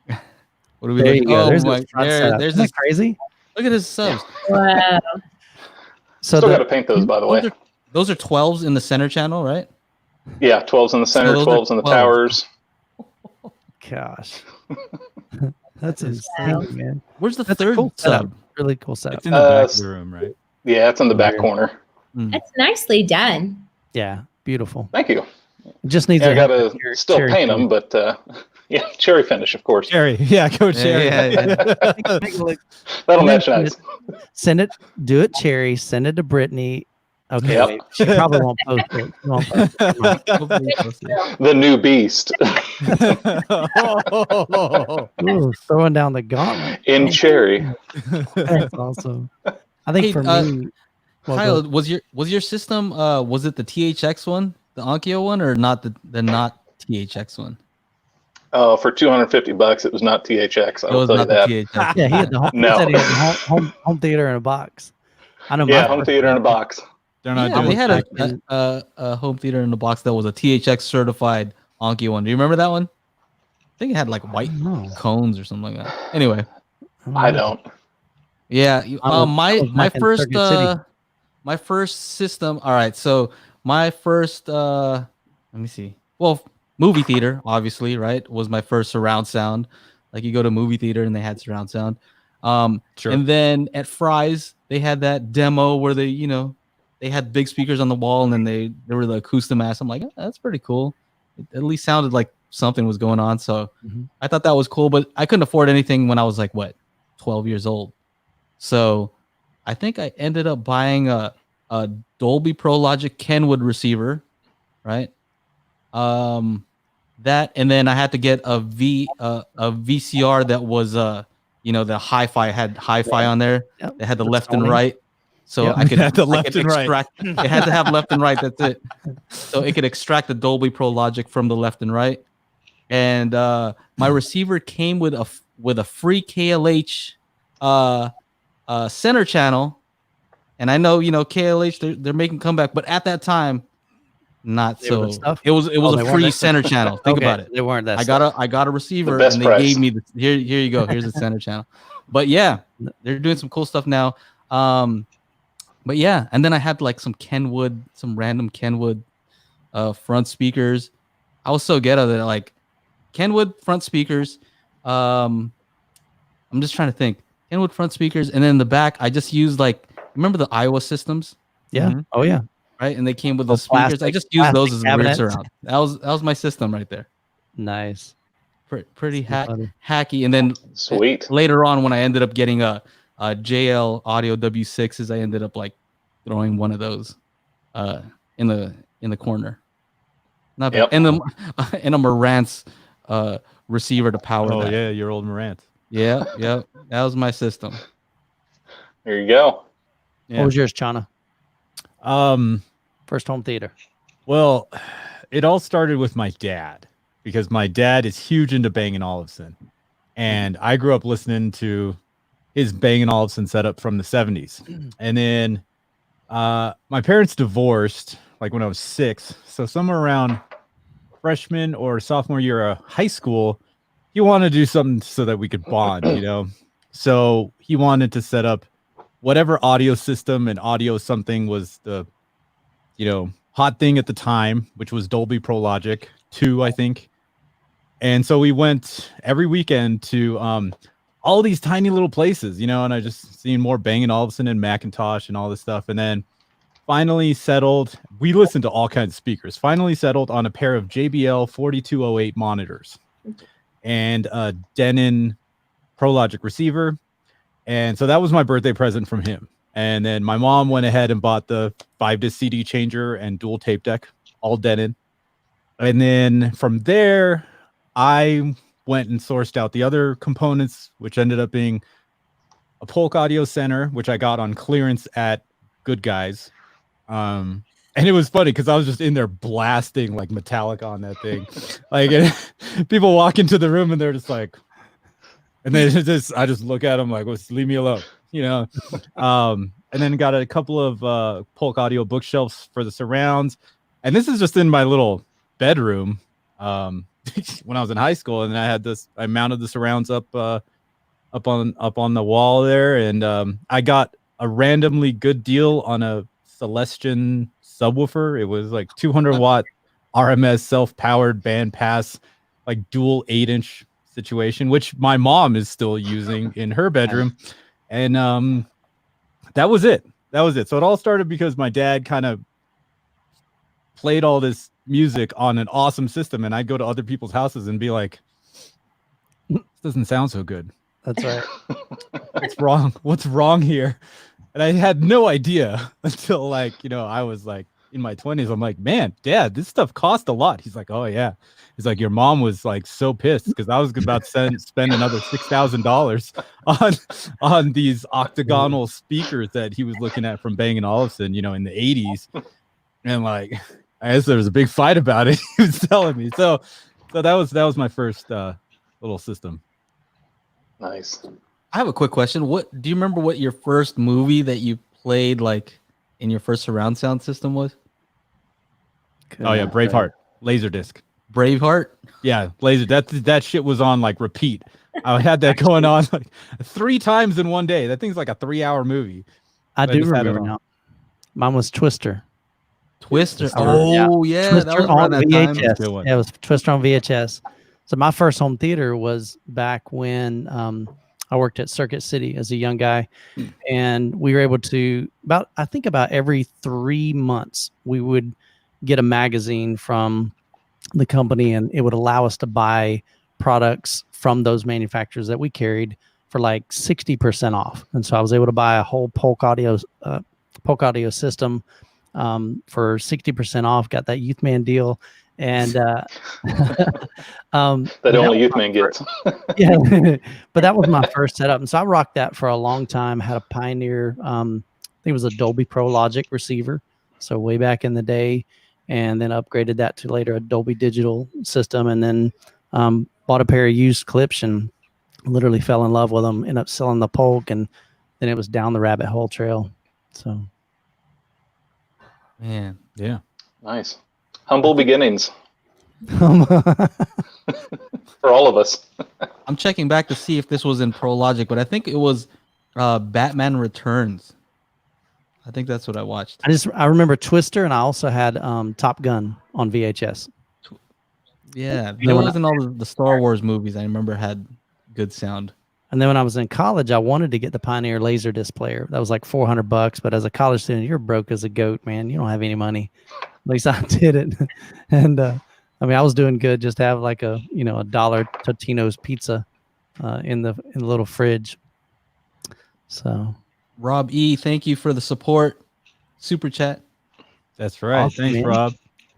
What are we There doing? you go. Oh There's my, this front there's setup. Isn't this. that crazy? Look at his subs. Wow. So Still got to paint those, by the way. Those are 12s in the center channel, right? Yeah, 12s in the center, those are 12s in the 12s. towers. gosh, that's insane, man. Where's the That's a third cool setup. sub? Really cool setup. It's in the back of the room, right? Yeah, it's in the back Weird. corner. That's nicely done. Yeah, beautiful. Thank you. It just needs Yeah, I to have got to the still cherry paint finish. them, but yeah, cherry finish, of course. Cherry. Yeah, go Cherry. Make it look- That'll And match then nice. Send it, do it cherry, send it to Brittainy. Okay, Yep. wait, she probably won't post it. She won't post it. Come on. Hopefully you post it. The new beast Ooh, throwing down the gauntlet. in cherry. That's awesome. I think Hey, for me, well, Kyle, go- was your system was it the THX one, the Onkyo one, or not the not THX one? Oh, for $250, it was not THX. I It will was tell you not the that. THX. yeah, he had the home, No. he said he had the home theater in a box. I know. Yeah, my home first theater in a one- box. They're not Yeah, doing they had back- a home theater in the box that was a THX certified Onkyo one. Do you remember that one? I think it had like white No, cones or something like that. Anyway, I don't. yeah, I was my back in first Circuit City. my first system. All right, so my first let me see. Well, movie theater, obviously, right, was my first surround sound. Like you go to movie theater and they had surround sound. Sure. And then at Fry's, they had that demo where they had big speakers on the wall and then they were the Acoustimass. I'm like, oh, that's pretty cool. It at least sounded like something was going on. So Mhm. I thought that was cool, but I couldn't afford anything when I was like, 12 years old. So I think I ended up buying a Dolby Pro Logic Kenwood receiver, right? That, and then I had to get a VCR that was the HiFi had HiFi on there. Yep. It had the The left and Sony. right, so Yep. I could Had the I left could and right. extract. It had to have left and right. That's it. So it could extract the Dolby Pro Logic from the left and right. And my receiver came with a free KLH center channel. And I know KLH they're making comeback, but at that time, not They were so. the stuff? It was they a weren't free that center channel. Think Okay, about it. They weren't that. I got a receiver best and they price. gave me here you go. Here's the center channel. But yeah, they're doing some cool stuff now. But yeah, and then I had like some random Kenwood front speakers. I was so ghetto that like Kenwood front speakers. I'm just trying to think. Kenwood front speakers, and then in the back I just used remember the Iowa systems? Yeah. Mhm. Oh yeah. Right, and they came with the Those speakers. I plastic- just used those plastic as weird cabinets. surround. That was my system right there. Nice. Pretty So funny. hacky. And then Sweet. later on, when I ended up getting a JL Audio W6s, I ended up throwing one of those in the corner. Not bad. Yep. And a Marantz receiver to power Oh that. yeah, your old Morant. Yeah, that was my system. There you go. Yeah. What was yours, Chana? First home theater. Well, it all started with my dad because my dad is huge into Bang & Olufsen. And I grew up listening to his Bang & Olufsen setup from the 70s. And then my parents divorced when I was 6. So somewhere around freshman or sophomore year of high school, he wanted to do something so that we could bond, So he wanted to set up whatever audio system and audio something was the hot thing at the time, which was Dolby Pro Logic 2, I think. And so we went every weekend to all these tiny little places, and I just seen more Bang & Olufsen and Macintosh and all this stuff. And then finally settled, we listened to all kinds of speakers, finally settled on a pair of JBL 4208 monitors and a Denon Pro Logic receiver. And so that was my birthday present from him. And then my mom went ahead and bought the 5-disc CD changer and dual tape deck, all Denon. And then from there, I went and sourced out the other components, which ended up being a Polk Audio Center, which I got on clearance at Good Guys. And it was funny because I was just in there blasting Metallica on that thing. People walk into the room and they're just like, and then I just look at them leave me alone, and then got a couple of Polk Audio bookshelves for the surrounds. And this is just in my little bedroom when I was in high school, and I mounted the surrounds up on the wall there, and I got a randomly good deal on a Celestion subwoofer. It was like 200 watt RMS self-powered bandpass, like dual 8-inch situation, which my mom is still using in her bedroom. And that was it. So it all started because my dad kind of played all this music on an awesome system, and I'd go to other people's houses and be like, this doesn't sound so good. That's right. What's wrong here? And I had no idea until, like, I was like in my 20s. I'm like, man, Dad, this stuff cost a lot. He's like, oh yeah. He's like, your mom was like so pissed because I was about to spend another $6,000 on these octagonal speakers that he was looking at from Bang & Olufsen, in the 80s. And like, I guess there was a big fight about it. He was telling me. So that was my first little system. Nice. I have a quick question. Do you remember what your first movie that you played like in your first surround sound system was? Oh yeah, Braveheart, Laserdisc. Braveheart? Yeah, laser. That shit was on like repeat. I had that going on like 3 times in one day. That thing's like a 3-hour movie. I do remember now. Mine was Twister. Twister. Oh yeah, Twister that was on around that time. VHS. Yeah, it was Twister on VHS. So my first home theater was back when I worked at Circuit City as a young guy, and we were able to about every 3 months we would get a magazine from the company, and it would allow us to buy products from those manufacturers that we carried for like 60% off. And so I was able to buy a whole Polk Audio system for 60% off. Got that Youthman deal. And that only Youthman gets. Yeah, but that was my first setup, and so I rocked that for a long time. Had a Pioneer, I think it was a Dolby Pro Logic receiver, so way back in the day, and then upgraded that to later a Dolby Digital system, and then bought a pair of used Klipsch and literally fell in love with them. Ended up selling the Polk, and then it was down the rabbit hole trail. So, man, yeah, nice. Humble beginnings for all of us. I'm checking back to see if this was in Pro Logic, but I think it was Batman Returns. I think that's what I watched. I remember Twister, and I also had Top Gun on VHS. Yeah, those and all the Star Wars movies I remember had good sound. And then when I was in college, I wanted to get the Pioneer Laserdisc player. That was like $400, but as a college student, you're broke as a goat, man. You don't have any money. At least I did it. And I mean, I was doing good just to have like a $1 Totino's pizza in the little fridge. So Rob E, thank you for the support. Super chat. That's right. Awesome, Thanks, man. Rob.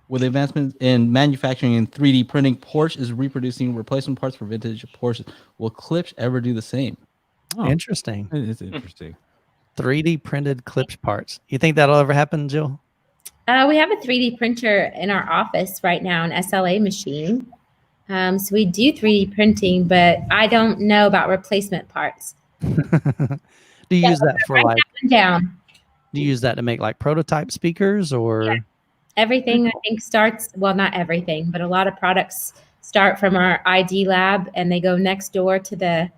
With advancements in manufacturing and 3D printing, Porsche is reproducing replacement parts for vintage Porsches. Will Klipsch ever do the same? Oh, interesting. It's interesting. 3D printed Klipsch parts. You think that'll ever happen, Jill? We have a 3D printer in our office right now, an SLA machine. So we do 3D printing, but I don't know about replacement parts. Do you use that for like? Down. Do you use that to make like prototype speakers or? Yeah. Everything I think starts, well, not everything, but a lot of products start from our ID lab, and they go next door to the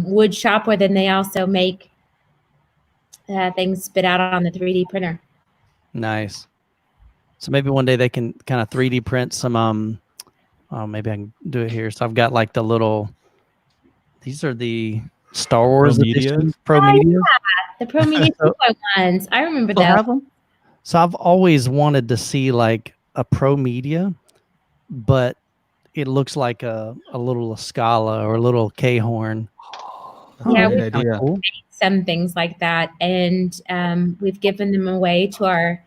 wood shop, where then they also make things spit out on the 3D printer. Nice. So maybe one day they can kind of 3D print some. Maybe I can do it here. So I've got like the little. These are the Star Wars edition Pro Media. Yeah, the Pro Media 2.1s. I remember Still that. have them? So I've always wanted to see like a Pro Media, but it looks like a little Scala or a little K horn. Yeah, Great we've idea. made some things like that, and we've given them away to our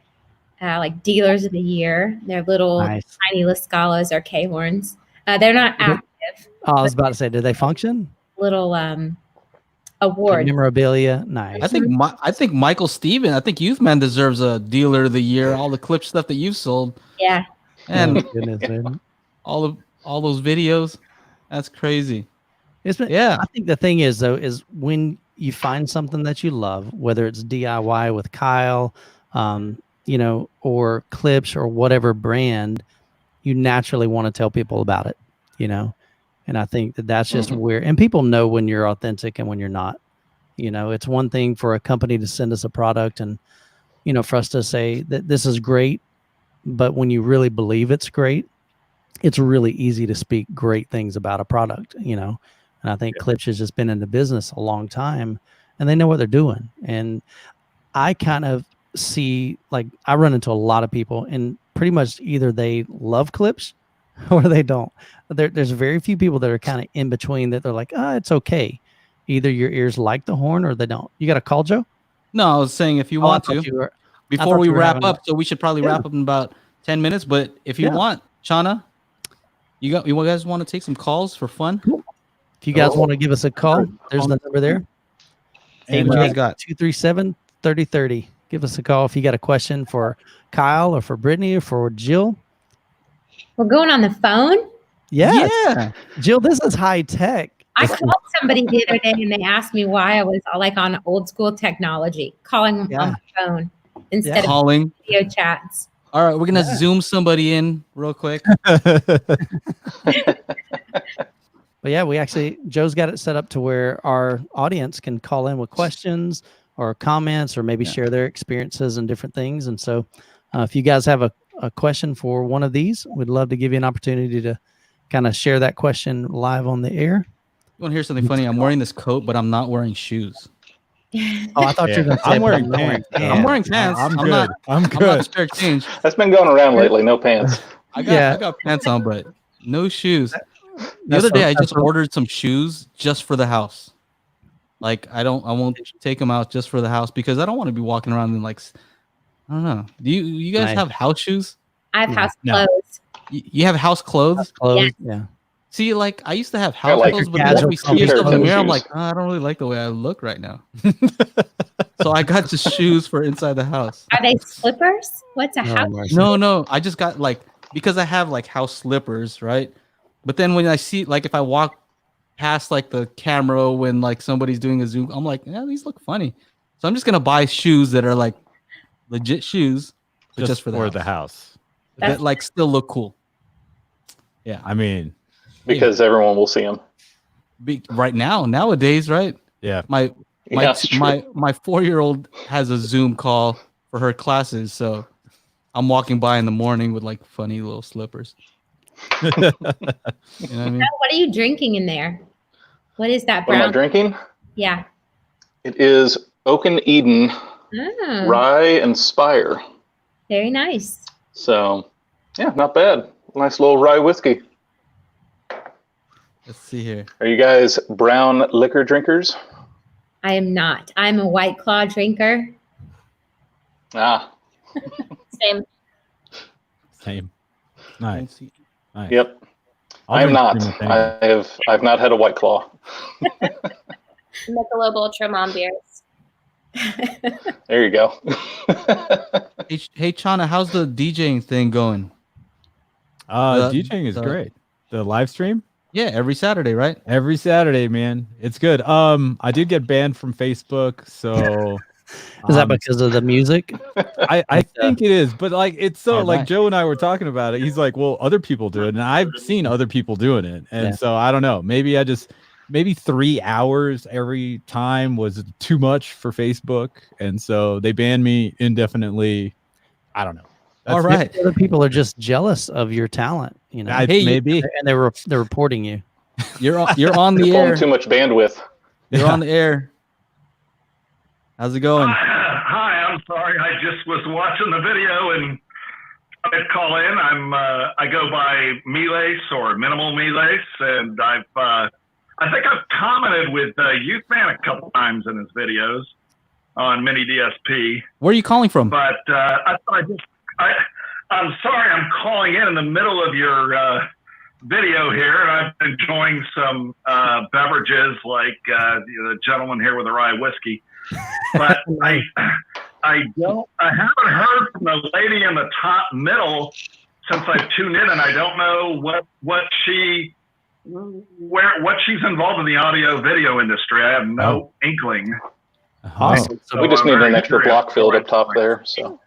like dealers of the year. They're little Nice. tiny La Scalas or K horns. They're not active. Oh, I was about to say, do they function? Little award. Memorabilia. Nice. I think Michael Steven, I think Youthman deserves a dealer of the year. All the Klipsch stuff that you've sold, Yeah. and Oh, goodness, man. all those videos. That's crazy. It's been, Yeah. I think the thing is though, is when you find something that you love, whether it's DIY with Kyle, or Klipsch or whatever brand, you naturally want to tell people about it, and I think that's just where, and people know when you're authentic and when you're not. It's one thing for a company to send us a product and, for us to say that this is great, but when you really believe it's great, it's really easy to speak great things about a product, and I think Klipsch has just been in the business a long time and they know what they're doing. And I kind of see, like, I run into a lot of people and pretty much either they love Klipsch or they don't. There's very few people that are kind of in between, that they're like, it's okay. Either your ears like the horn or they don't. You got a call, Joe? No, I was saying if you want to, before we wrap up, so we should probably wrap up in about 10 minutes. But if you want, Shauna, you guys want to take some calls for fun? Cool. If you guys want to give us a call, there's the number there. And what you guys got? 237-3030. Give us a call if you got a question for Kyle or for Brittany or for Jill. We're going on the phone? Yes. Yeah. Jill, this is high tech. I called somebody the other day and they asked me why I was like on old school technology, calling on the phone instead of video chats. All right, we're going to Zoom somebody in real quick. But yeah, Joe's got it set up to where our audience can call in with questions or comments or maybe share their experiences and different things. And so if you guys have a question for one of these, we'd love to give you an opportunity to kind of share that question live on the air. You want to hear something funny? I'm wearing this coat, but I'm not wearing shoes. Oh, I thought you were going to say I'm wearing pants. I'm wearing pants. I'm good. Not a spare change. That's been going around lately. No pants. I got pants on, but no shoes. The other day, I just ordered some shoes just for the house. Like, I won't take them out just for the house because I don't want to be walking around in, like, I don't know. Do you guys have house shoes? I have house clothes. You have house clothes? Yeah. See, like, I used to have house clothes, but then we see yourself in the mirror, I'm like, I don't really like the way I look right now. So I got the shoes for inside the house. Are they slippers? What's a house? No. I just got, like, because I have, like, house slippers, right? But then when I see, like, if I walk past, like, the camera when, like, somebody's doing a Zoom, I'm like, yeah, these look funny. So I'm just going to buy shoes that are, like, legit shoes, but just for the house. That, like, still look cool. Yeah. I mean, because everyone will see them. Right now, nowadays, right? Yeah. My 4-year-old has a Zoom call for her classes, so I'm walking by in the morning with, like, funny little slippers. You know what I mean? What are you drinking in there? What is that What brown? am I drinking? Yeah. It is Oaken Eden Rye and Spire. Very nice. So, yeah, not bad. Nice little rye whiskey. Let's see here. Are you guys brown liquor drinkers? I am not. I'm a White Claw drinker. Same. Nice. Yep. I am not. I've not had a White Claw. Michelob Ultra Mom beers. There you go. Hey, Chana, how's the DJing thing going? DJing is great. The live stream? Yeah, every Saturday, right? Every Saturday, man. It's good. I did get banned from Facebook, so is that because of the music? I think it is, but like it's so like Joe and I were talking about it. He's like, well, other people do it, and I've seen other people doing it, and so I don't know. Maybe 3 hours every time was too much for Facebook, and so they banned me indefinitely. I don't know. All right, other people are just jealous of your talent, you know. Hey, maybe, and they're reporting you. You're on the air. Too much bandwidth. You're on the air. How's it going? Hi, I'm sorry. I just was watching the video and I'd call in. I go by Milace or Minimal Milace, and I think I've commented with Youth Man a couple times in his videos on Mini DSP. Where are you calling from? But I'm sorry, I'm calling in the middle of your video here, and I've been enjoying some beverages like the gentleman here with the rye whiskey. But I haven't heard from the lady in the top middle since I've tuned in, and I don't know what she's involved in the audio video industry. I have no inkling. Awesome. We just need an extra block filled up top there. So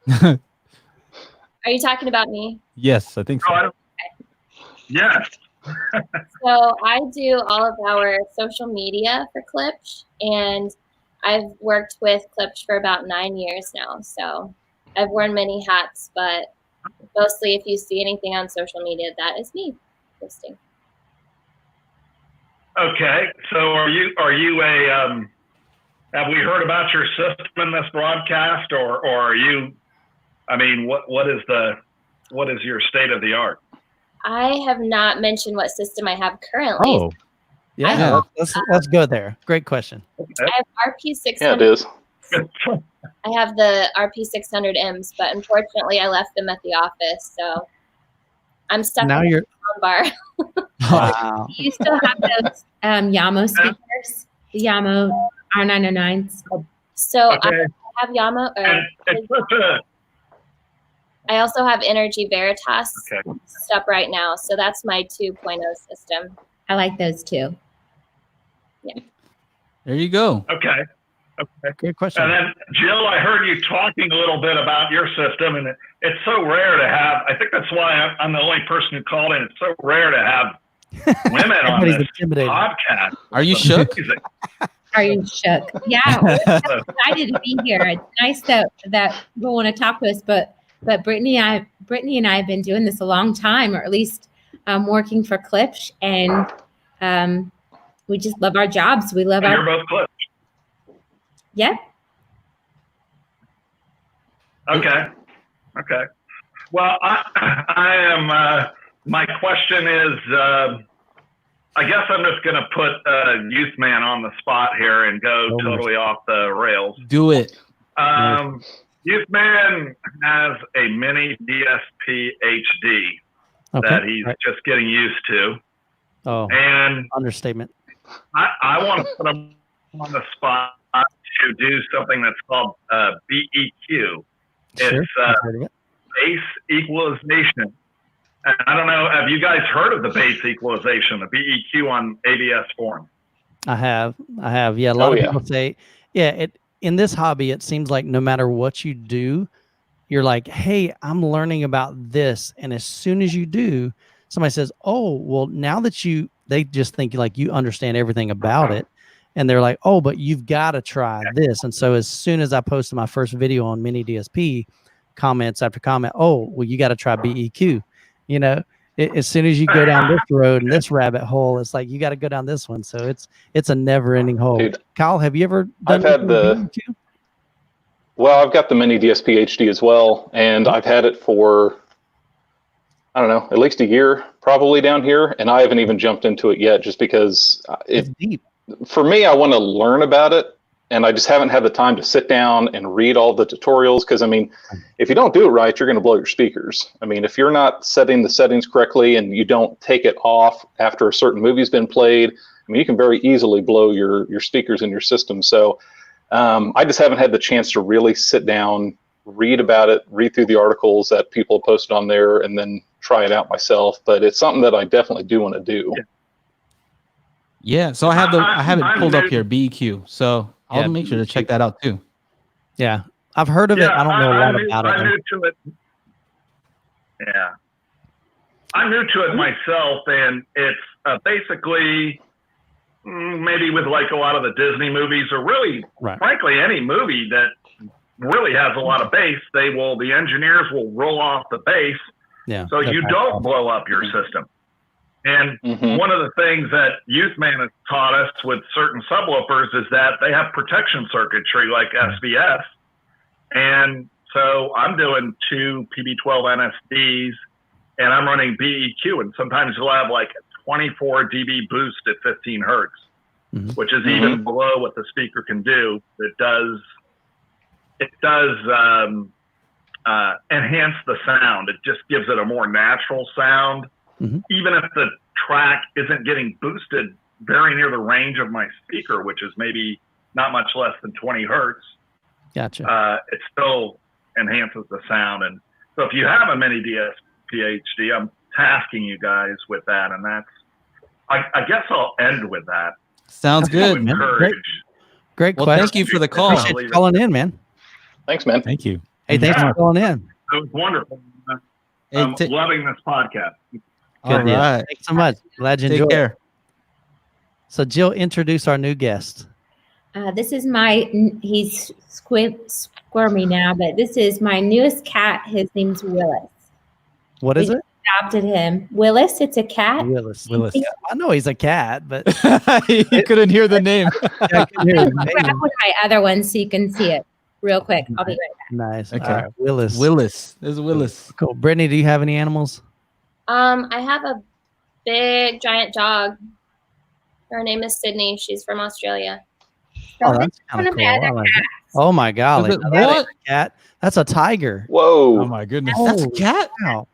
Are you talking about me? Yes, I think so. No, I don't. Yes. So I do all of our social media for Klipsch, and I've worked with Klipsch for about 9 years now. So I've worn many hats, but mostly if you see anything on social media, that is me posting. Okay. So are you a have we heard about your system in this broadcast, or are you, I mean, what is your state of the art? I have not mentioned what system I have currently. Oh, Yeah, let's go there. Great question. I have RP600. Yeah, it is. I have the RP600Ms, but unfortunately I left them at the office, so I'm stuck Now in you're the bar. wow. Do you still have those Yamo speakers? The Yamo R909s? So Okay. I have Yamo, And it's such a, I also have Energy Veritas okay. stuff right now, so that's my 2.0 system. I like those too. There you go. Okay. Okay. Great question. And then, Jill, I heard you talking a little bit about your system, and it's so rare to have. I think that's why I'm the only person who called in. It's so rare to have women on Everybody's this intimidated. podcast. Are you It's shook? amazing. Are you shook? Yeah, we're so excited to be here. It's nice that people want to talk to us, but Brittany and I have been doing this a long time, or at least working for Klipsch, and we just love our jobs. We love And our you're both Clips. yeah. Okay. Okay. Well, I am. My question is, I guess I'm just going to put Youth Man on the spot here and go totally off the rails. Do it. Youth Man has a mini DSP HD that he's just getting used to. Oh, And understatement. I want to put him on the spot to do something that's called BEQ. Sure. It's I've heard of it. base equalization. And I don't know, have you guys heard of the base equalization, the BEQ on ABS form? I have. Yeah, a lot Oh, of yeah. people say, yeah, in this hobby, it seems like no matter what you do, you're like, hey, I'm learning about this. And as soon as you do, somebody says, oh, well, now that they just think like you understand everything about it. And they're like, oh, but you've got to try this. And so as soon as I posted my first video on mini DSP, comments after comment, oh, well, you got to try BEQ. You know, as soon as you go down this road and this rabbit hole, it's like you got to go down this one. So it's a never ending hole. Dude, Kyle, have you ever done I've had BEQ? Well, I've got the mini DSP HD as well, and I've had it for, I don't know, at least a year probably down here, and I haven't even jumped into it yet just because It's deep. for me, I want to learn about it, and I just haven't had the time to sit down and read all the tutorials because, I mean, if you don't do it right, you're going to blow your speakers. I mean, if you're not setting the settings correctly and you don't take it off after a certain movie's been played, I mean, you can very easily blow your speakers in your system. So I just haven't had the chance to really sit down, read about it, read through the articles that people have posted on there, and then try it out myself. But it's something that I definitely do want to do. Yeah. So I have it pulled up here, BEQ. So I'll make sure to check that out too. Yeah. I've heard of it. I don't know a lot about it. I'm new to it. Yeah. I'm new to it myself, and it's basically maybe with like a lot of the Disney movies, or really, frankly, any movie that really has a lot of bass, the engineers will roll off the bass, so you don't blow up your system. And one of the things that Youth Man has taught us with certain subwoofers is that they have protection circuitry like SVS. And so I'm doing 2 PB12 NSDs, and I'm running BEQ, and sometimes you'll have like a 24 dB boost at 15 hertz, which is even below what the speaker can do. It does enhance the sound. It just gives it a more natural sound. Even if the track isn't getting boosted very near the range of my speaker, which is maybe not much less than 20 hertz, it still enhances the sound. And so if you have a mini DSP HD, I'm tasking you guys with that. And that's, I guess I'll end with that. Sounds good, man. Great Well, question. thank you for the call. Appreciate you calling in, man. Thanks, man. Thank you. Hey, thanks for calling in. It was wonderful. Hey, I'm loving this podcast. all Good deal. right. Thanks so much. Glad you Take enjoyed it. care. So, Jill, introduce our new guest. This is he's squirmy now, but this is my newest cat. His name's Willis. What We is it? adopted him. Willis, it's a cat. Willis. Willis. Yeah, I know he's a cat, but You couldn't hear the name. I can hear his Grab name. one of my other ones so you can see it real quick. I'll be right back. Nice. Okay. All right, Willis. Willis. This is Willis. Cool. Brittany, do you have any animals? I have a big giant dog. Her name is Sydney. She's from Australia. Oh, that's kind of cool. I like that. Oh my golly. Is it- Now that ain't what? a cat. That's a tiger. Oh Whoa. my goodness. That's a Holy cat? cow.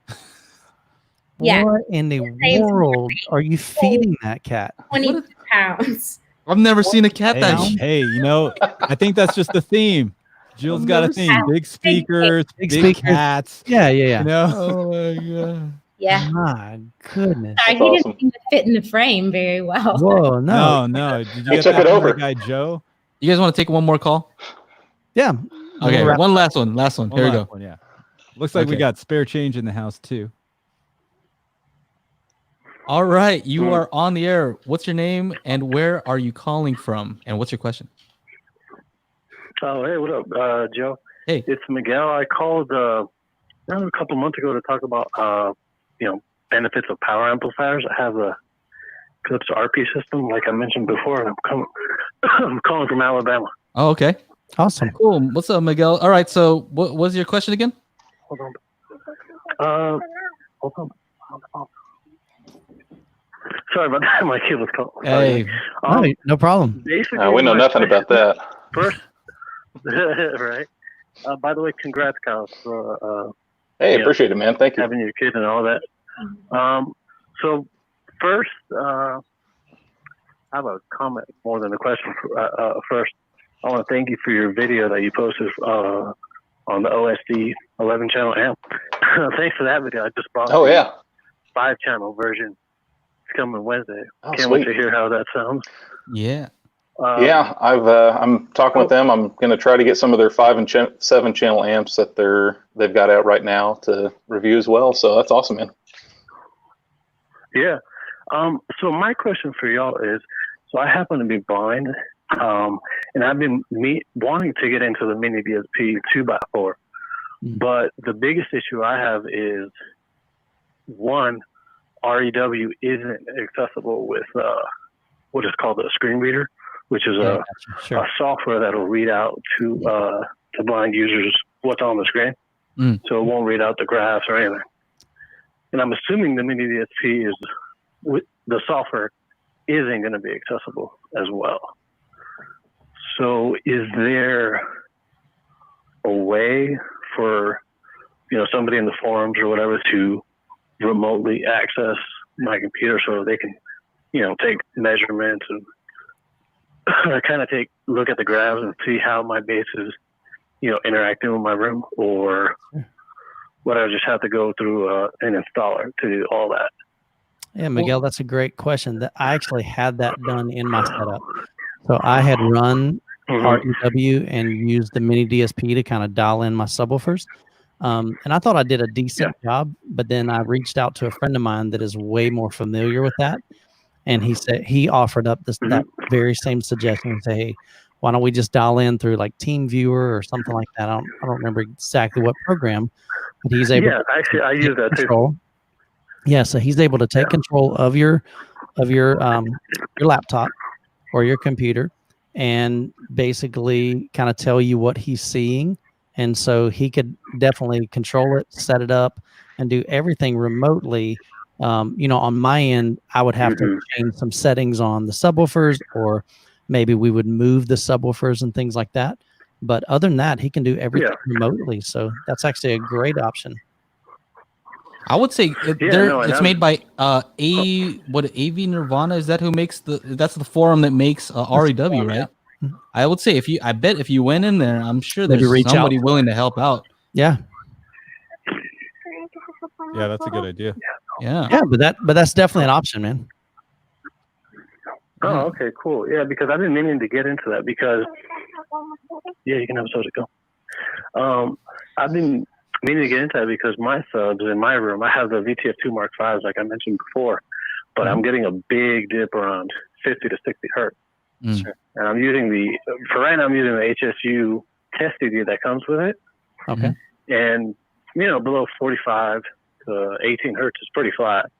Yeah. What in the Same world are you feeding that cat? 20 pounds. I've never seen a cat that. Hey, you know, I think that's just the theme. Jill's I've got a never theme. seen- Big speakers, Big big speakers. cats. Yeah, yeah. You know? Oh my god. Yeah. My goodness. Sorry, That's he awesome. didn't seem to fit in the frame very well. Whoa, no. No. Did you I get took that it from over. our guy Joe? You guys want to take one more call? Yeah. Okay, Wrap- one last one. Last one. Here we One go. last one, yeah. Looks like we Okay. got spare change in the house too. All right, you are on the air. What's your name and where are you calling from? And what's your question? Oh, hey, what up, Joe? Hey. It's Miguel. I called a couple months ago to talk about, benefits of power amplifiers. I have a Klipsch RP system, like I mentioned before, and I'm calling from Alabama. Oh, okay. Awesome. Cool. What's up, Miguel? All right, so what was your question again? Hold on. Hold on. Sorry about that. My kid was calling. Hey, No problem. Basically, We know my- nothing about that. First, right. By the way, congrats, Kyle, for Hey, Yeah. appreciate it, man. Thank you. having your kid and all that. So first, I have a comment more than a question. First, I want to thank you for your video that you posted on the OSD 11 channel amp. Thanks for that video. I just bought Oh the yeah. 5-channel version. It's coming Wednesday. Oh, Can't wait sweet. to hear how that sounds. yeah. Yeah, I'm talking with them. I'm going to try to get some of their 5 and 7 channel amps that they've got out right now to review as well. So that's awesome, man. Yeah. So my question for y'all is, so I happen to be blind, and I've been wanting to get into the mini DSP 2x4, but the biggest issue I have is, one, REW isn't accessible with what is called a screen reader, which is Yeah, a gotcha. Sure. software that'll read out to blind users what's on the screen. Mm. So it won't read out the graphs or anything. And I'm assuming the mini DSP the software isn't going to be accessible as well. So is there a way for somebody in the forums or whatever to remotely access my computer so they can take measurements and kind of look at the graphs and see how my bass is interacting with my room, or would I just have to go through an installer to do all that? Yeah, Miguel, that's a great question. That I actually had that done in my setup. So I had run REW and used the mini DSP to kind of dial in my subwoofers. And I thought I did a decent job, but then I reached out to a friend of mine that is way more familiar with that. And he said he offered up that very same suggestion and say, hey, why don't we just dial in through like TeamViewer or something like that? I don't remember exactly what program, but he's able Yeah, actually, I use that too. Yeah, so he's able to take control of your laptop or your computer and basically kind of tell you what he's seeing. And so he could definitely control it, set it up, and do everything remotely. On my end, I would have to change some settings on the subwoofers, or maybe we would move the subwoofers and things like that. But other than that, he can do everything remotely. So that's actually a great option. I would say it's made by AV Nirvana. Is that who makes that's the forum that makes REW, right? I would say I bet if you went in there, I'm sure Maybe there's reach somebody out. willing to help out. Yeah. Yeah, that's a good idea. Yeah. Yeah, but that's definitely an option, man. Oh, okay, cool. Yeah, because I've been meaning to get into that because, yeah, you can have a soda go. I've been meaning to get into that because my subs in my room, I have the VTF2 Mark Vs like I mentioned before, but I'm getting a big dip around 50 to 60 hertz. Mm. And I'm using for right now, I'm using the HSU test CD that comes with it. Okay. And, below 45 to 18 hertz is pretty flat.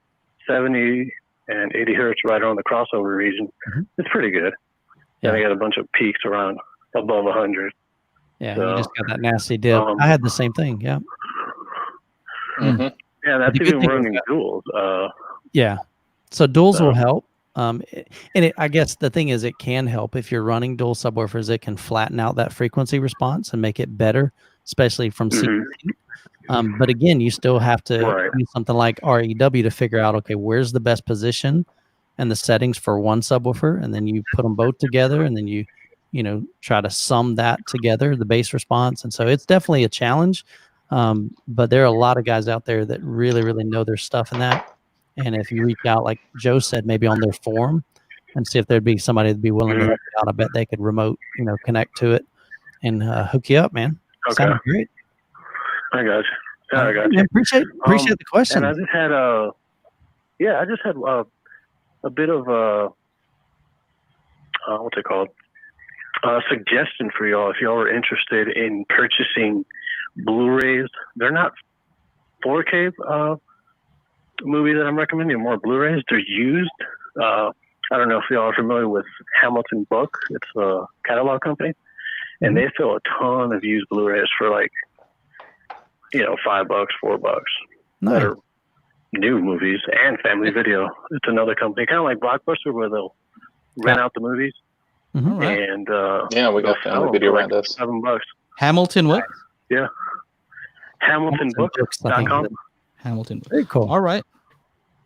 70 and 80 hertz right around the crossover region. It's pretty good. Yeah. Then I got a bunch of peaks around above 100. Yeah, So, you just got that nasty dip. I had the same thing. Yeah. Yeah, that's The good even thing running duals. Yeah. So duals will help. I guess the thing is, it can help if you're running dual subwoofers. It can flatten out that frequency response and make it better, especially from sequencing. But again, you still have to use something like REW to figure out, okay, where's the best position and the settings for one subwoofer, and then you put them both together, and then you try to sum that together, the bass response. And so it's definitely a challenge. But there are a lot of guys out there that really, really know their stuff in that. And if you reach out, like Joe said, maybe on their forum and see if there'd be somebody that'd be willing to help you out, I bet they could remote, connect to it and hook you up, man. Okay. Sounds great. I got you. I got you. Appreciate the question. And I just had a bit of what's it called? A suggestion for y'all if y'all are interested in purchasing Blu-rays. They're not 4K movies that I'm recommending, more Blu-rays. They're used. I don't know if y'all are familiar with Hamilton Book. It's a catalog company, and they sell a ton of used Blu-rays for like, $5, $4. Nice. That are new movies and Family Video. It's another company, kind of like Blockbuster, where they'll rent out the movies. Right. And we got Family Video around us. $7. Hamilton what? Yeah. HamiltonBooks.com. Hamilton. Very cool. All right.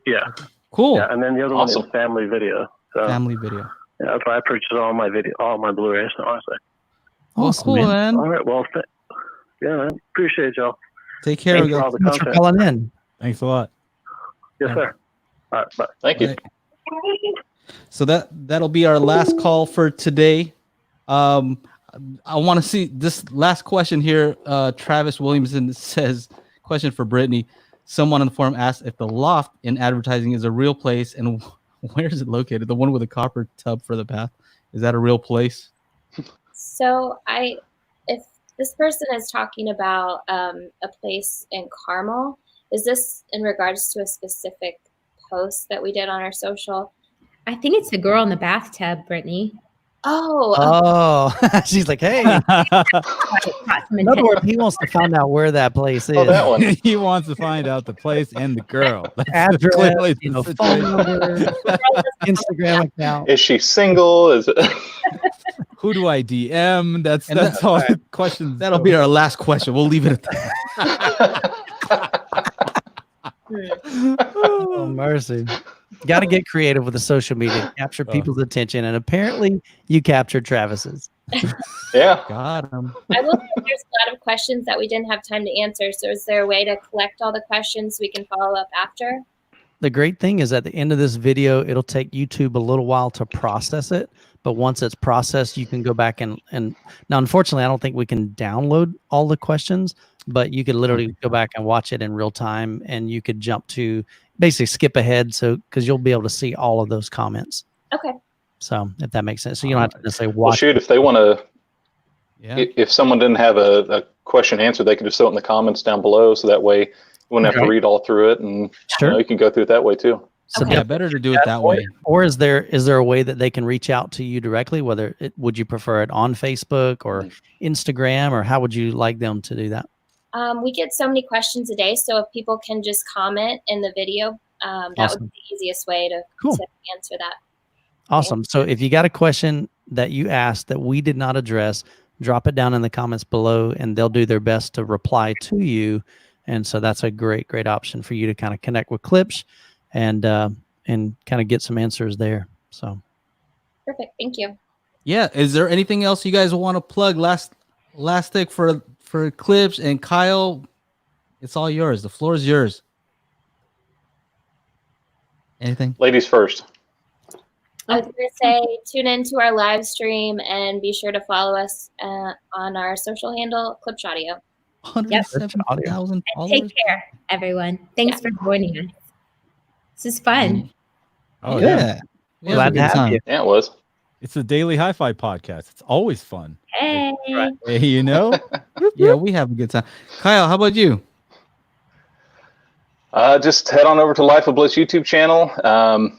Yeah. Cool. Yeah, and then the other one is Family Video. So, Family Video. Yeah, that's why I purchased all my Blu-rays, honestly. Awesome, cool, man. All right, well, man, appreciate y'all. Take care. Thanks for all the Thanks for content. calling in. Thanks a lot. Yes, sir. All right, bye. Thank you. Right. So that'll be our last call for today. I want to see this last question here. Travis Williamson says, question for Brittainy. Someone on the forum asked if the loft in advertising is a real place and where is it located? The one with a copper tub for the bath. Is that a real place? So if this person is talking about a place in Carmel, is this in regards to a specific post that we did on our social? I think it's the girl in the bathtub, Brittany. Oh, she's like, hey. In other words, he wants to find out where that place is. Oh, that one. He wants to find out the place and the girl. That's Address, clearly the phone situation. number, Instagram account. Is she single? Is it? Who do I DM? That's all the questions. That'll be our last question. We'll leave it at that. Oh, mercy. Got to get creative with the social media, capture people's attention, and apparently you captured Travis's. Yeah. Got him. I will say there's a lot of questions that we didn't have time to answer. So is there a way to collect all the questions so we can follow up after? The great thing is at the end of this video, it'll take YouTube a little while to process it. But once it's processed, you can go back and now, unfortunately, I don't think we can download all the questions, but you could literally go back and watch it in real time, and you could jump to basically skip ahead. So, because you'll be able to see all of those comments. Okay. So if that makes sense. So you don't have to necessarily watch. Well, shoot, if they want to, Yeah. if someone didn't have a question answered, they could just throw it in the comments down below. So that way you wouldn't have to read all through it, and you can go through it that way too. So Yeah, better to do it that way. Or is there a way that they can reach out to you directly? Would you prefer it on Facebook or Instagram, or how would you like them to do that? We get so many questions a day. So if people can just comment in the video, that would be the easiest way to answer that. Awesome. So if you got a question that you asked that we did not address, drop it down in the comments below, and they'll do their best to reply to you. And so that's a great option for you to kind of connect with Klipsch and kind of get some answers there. So Perfect. Thank you. Yeah. Is there anything else you guys want to plug? Last thing for Klipsch and Kyle, it's all yours. The floor is yours. Anything? Ladies first. I was going to say, tune into our live stream and be sure to follow us on our social handle, Klipsch Audio. 170,000 followers. Take care, everyone. Thanks for joining us. This is fun. Oh yeah. Glad to It was a good have time. you. Yeah, it was. It's the Daily Hi-Fi podcast. It's always fun. Hey. Hey, you know? Yeah, we have a good time. Kyle, how about you? Just head on over to Life of Bliss YouTube channel.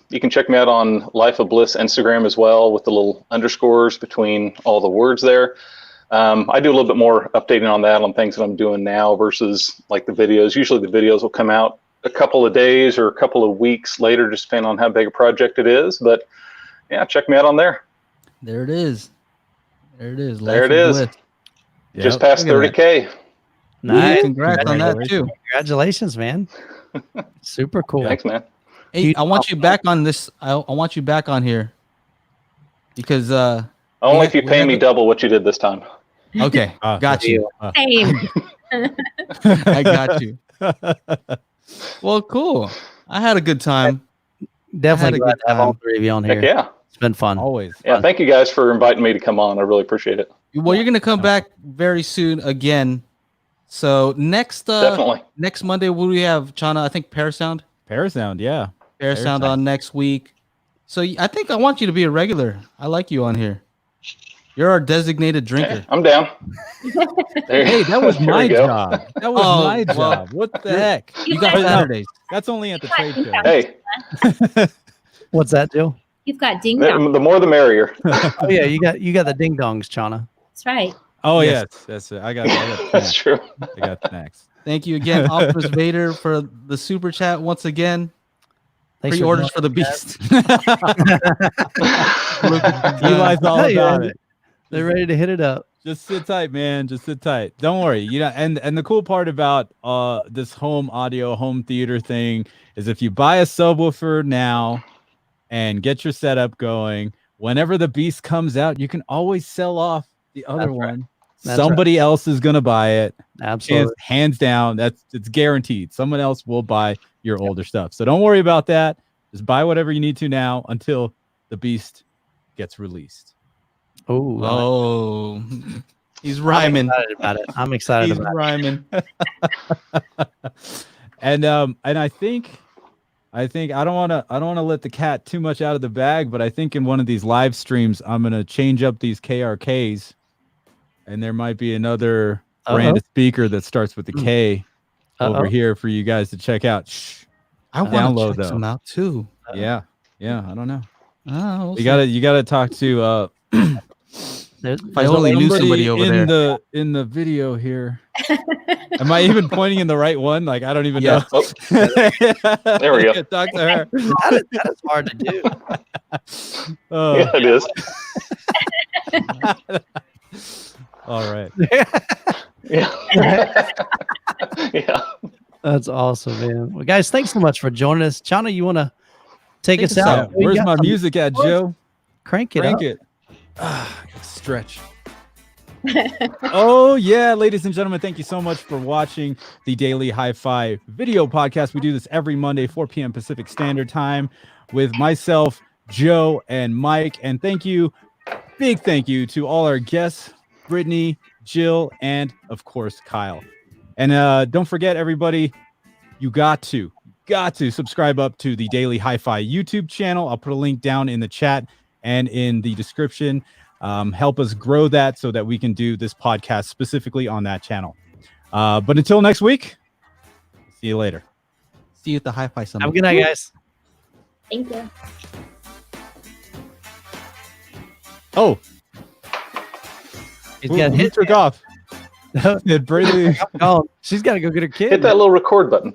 You can check me out on Life of Bliss Instagram as well, with the little underscores between all the words there. I do a little bit more updating on that, on things that I'm doing now versus like the videos. Usually the videos will come out a couple of days or a couple of weeks later, just depending on how big a project it is. But yeah, check me out on there. There it is. There it is. There it is. Just past Look at 30K. Nice. Congrats on that too. Congratulations, man. Super cool. Thanks, man. Hey, I want you back on this. I want you back on here because Only if you pay me double what you did this time. okay, got you. Same. I got you. Well, cool. I had a good time. Definitely I had a glad good to have all time. three of you on here. Heck yeah. It's been fun. Always. Yeah, thank you guys for inviting me to come on. I really appreciate it. Well, you're gonna come back very soon again. So next Definitely. next Monday, what do we have, Chana? I think Parasound. Parasound, yeah. Parasound on next week. So I think I want you to be a regular. I like you on here. You're our designated drinker. Yeah, I'm down. Hey, that was There we my go. job. That was Oh, my well, job. What the heck? You got But no, Saturdays. That's only at the trade show. Hey, What's that, Jill? You've got ding dong. the more the merrier. Oh yeah, you got the ding dongs, Chana. That's right. Oh, Yes. yes. That's it. I got That's snacks. true. I got snacks. Thank you again, Office Vader, for the super chat once again. Thanks Pre-orders for for the Beast. Eli's all Hey, about man. it. They're ready to hit it up. Just sit tight, man. Just sit tight. Don't worry. You know, and the cool part about this home audio, home theater thing is if you buy a subwoofer now and get your setup going, whenever the Beast comes out, you can always sell off the other That's right. one. That's Somebody else is gonna buy it. Absolutely. Hands down. It's guaranteed. Someone else will buy your older stuff. So don't worry about that. Just buy whatever you need to now until the Beast gets released. Oh, He's rhyming. I'm excited about it. I'm excited He's about rhyming. And I think I don't want to let the cat too much out of the bag, but I think in one of these live streams I'm going to change up these KRKs, and there might be another brand of speaker that starts with the K over here for you guys to check out. Shh. I want Download to check though. some out too. Yeah, I don't know. Oh, You gotta talk to If I only knew somebody over there. in the video here. Am I even pointing in the right one? Like I don't even know. Oh, there we go. Talk to her. that is hard to do. Oh, Yeah, it is. all right. Yeah. Yeah. That's awesome, man. Well, guys, thanks so much for joining us. Chana, you want to take us out? We Where's got my some- music at, Joe? Crank it up. Crank it. Stretch. Oh yeah, ladies and gentlemen, thank you so much for watching the Daily Hi-Fi video podcast. We do this every Monday, 4 p.m. Pacific Standard Time, with myself, Joe, and Mike. And big thank you to all our guests, Brittainy, Jill, and of course Kyle. And don't forget, everybody, you got to subscribe up to the Daily Hi-Fi YouTube channel. I'll put a link down in the chat and in the description. Help us grow that so that we can do this podcast specifically on that channel. But until next week, see you later. See you at the Hi-Fi Summit. Have a good night, guys. Thank you. Oh, He's got who hit. took off? Did Brady? Oh, she's got to go get her kid. Hit that little record button.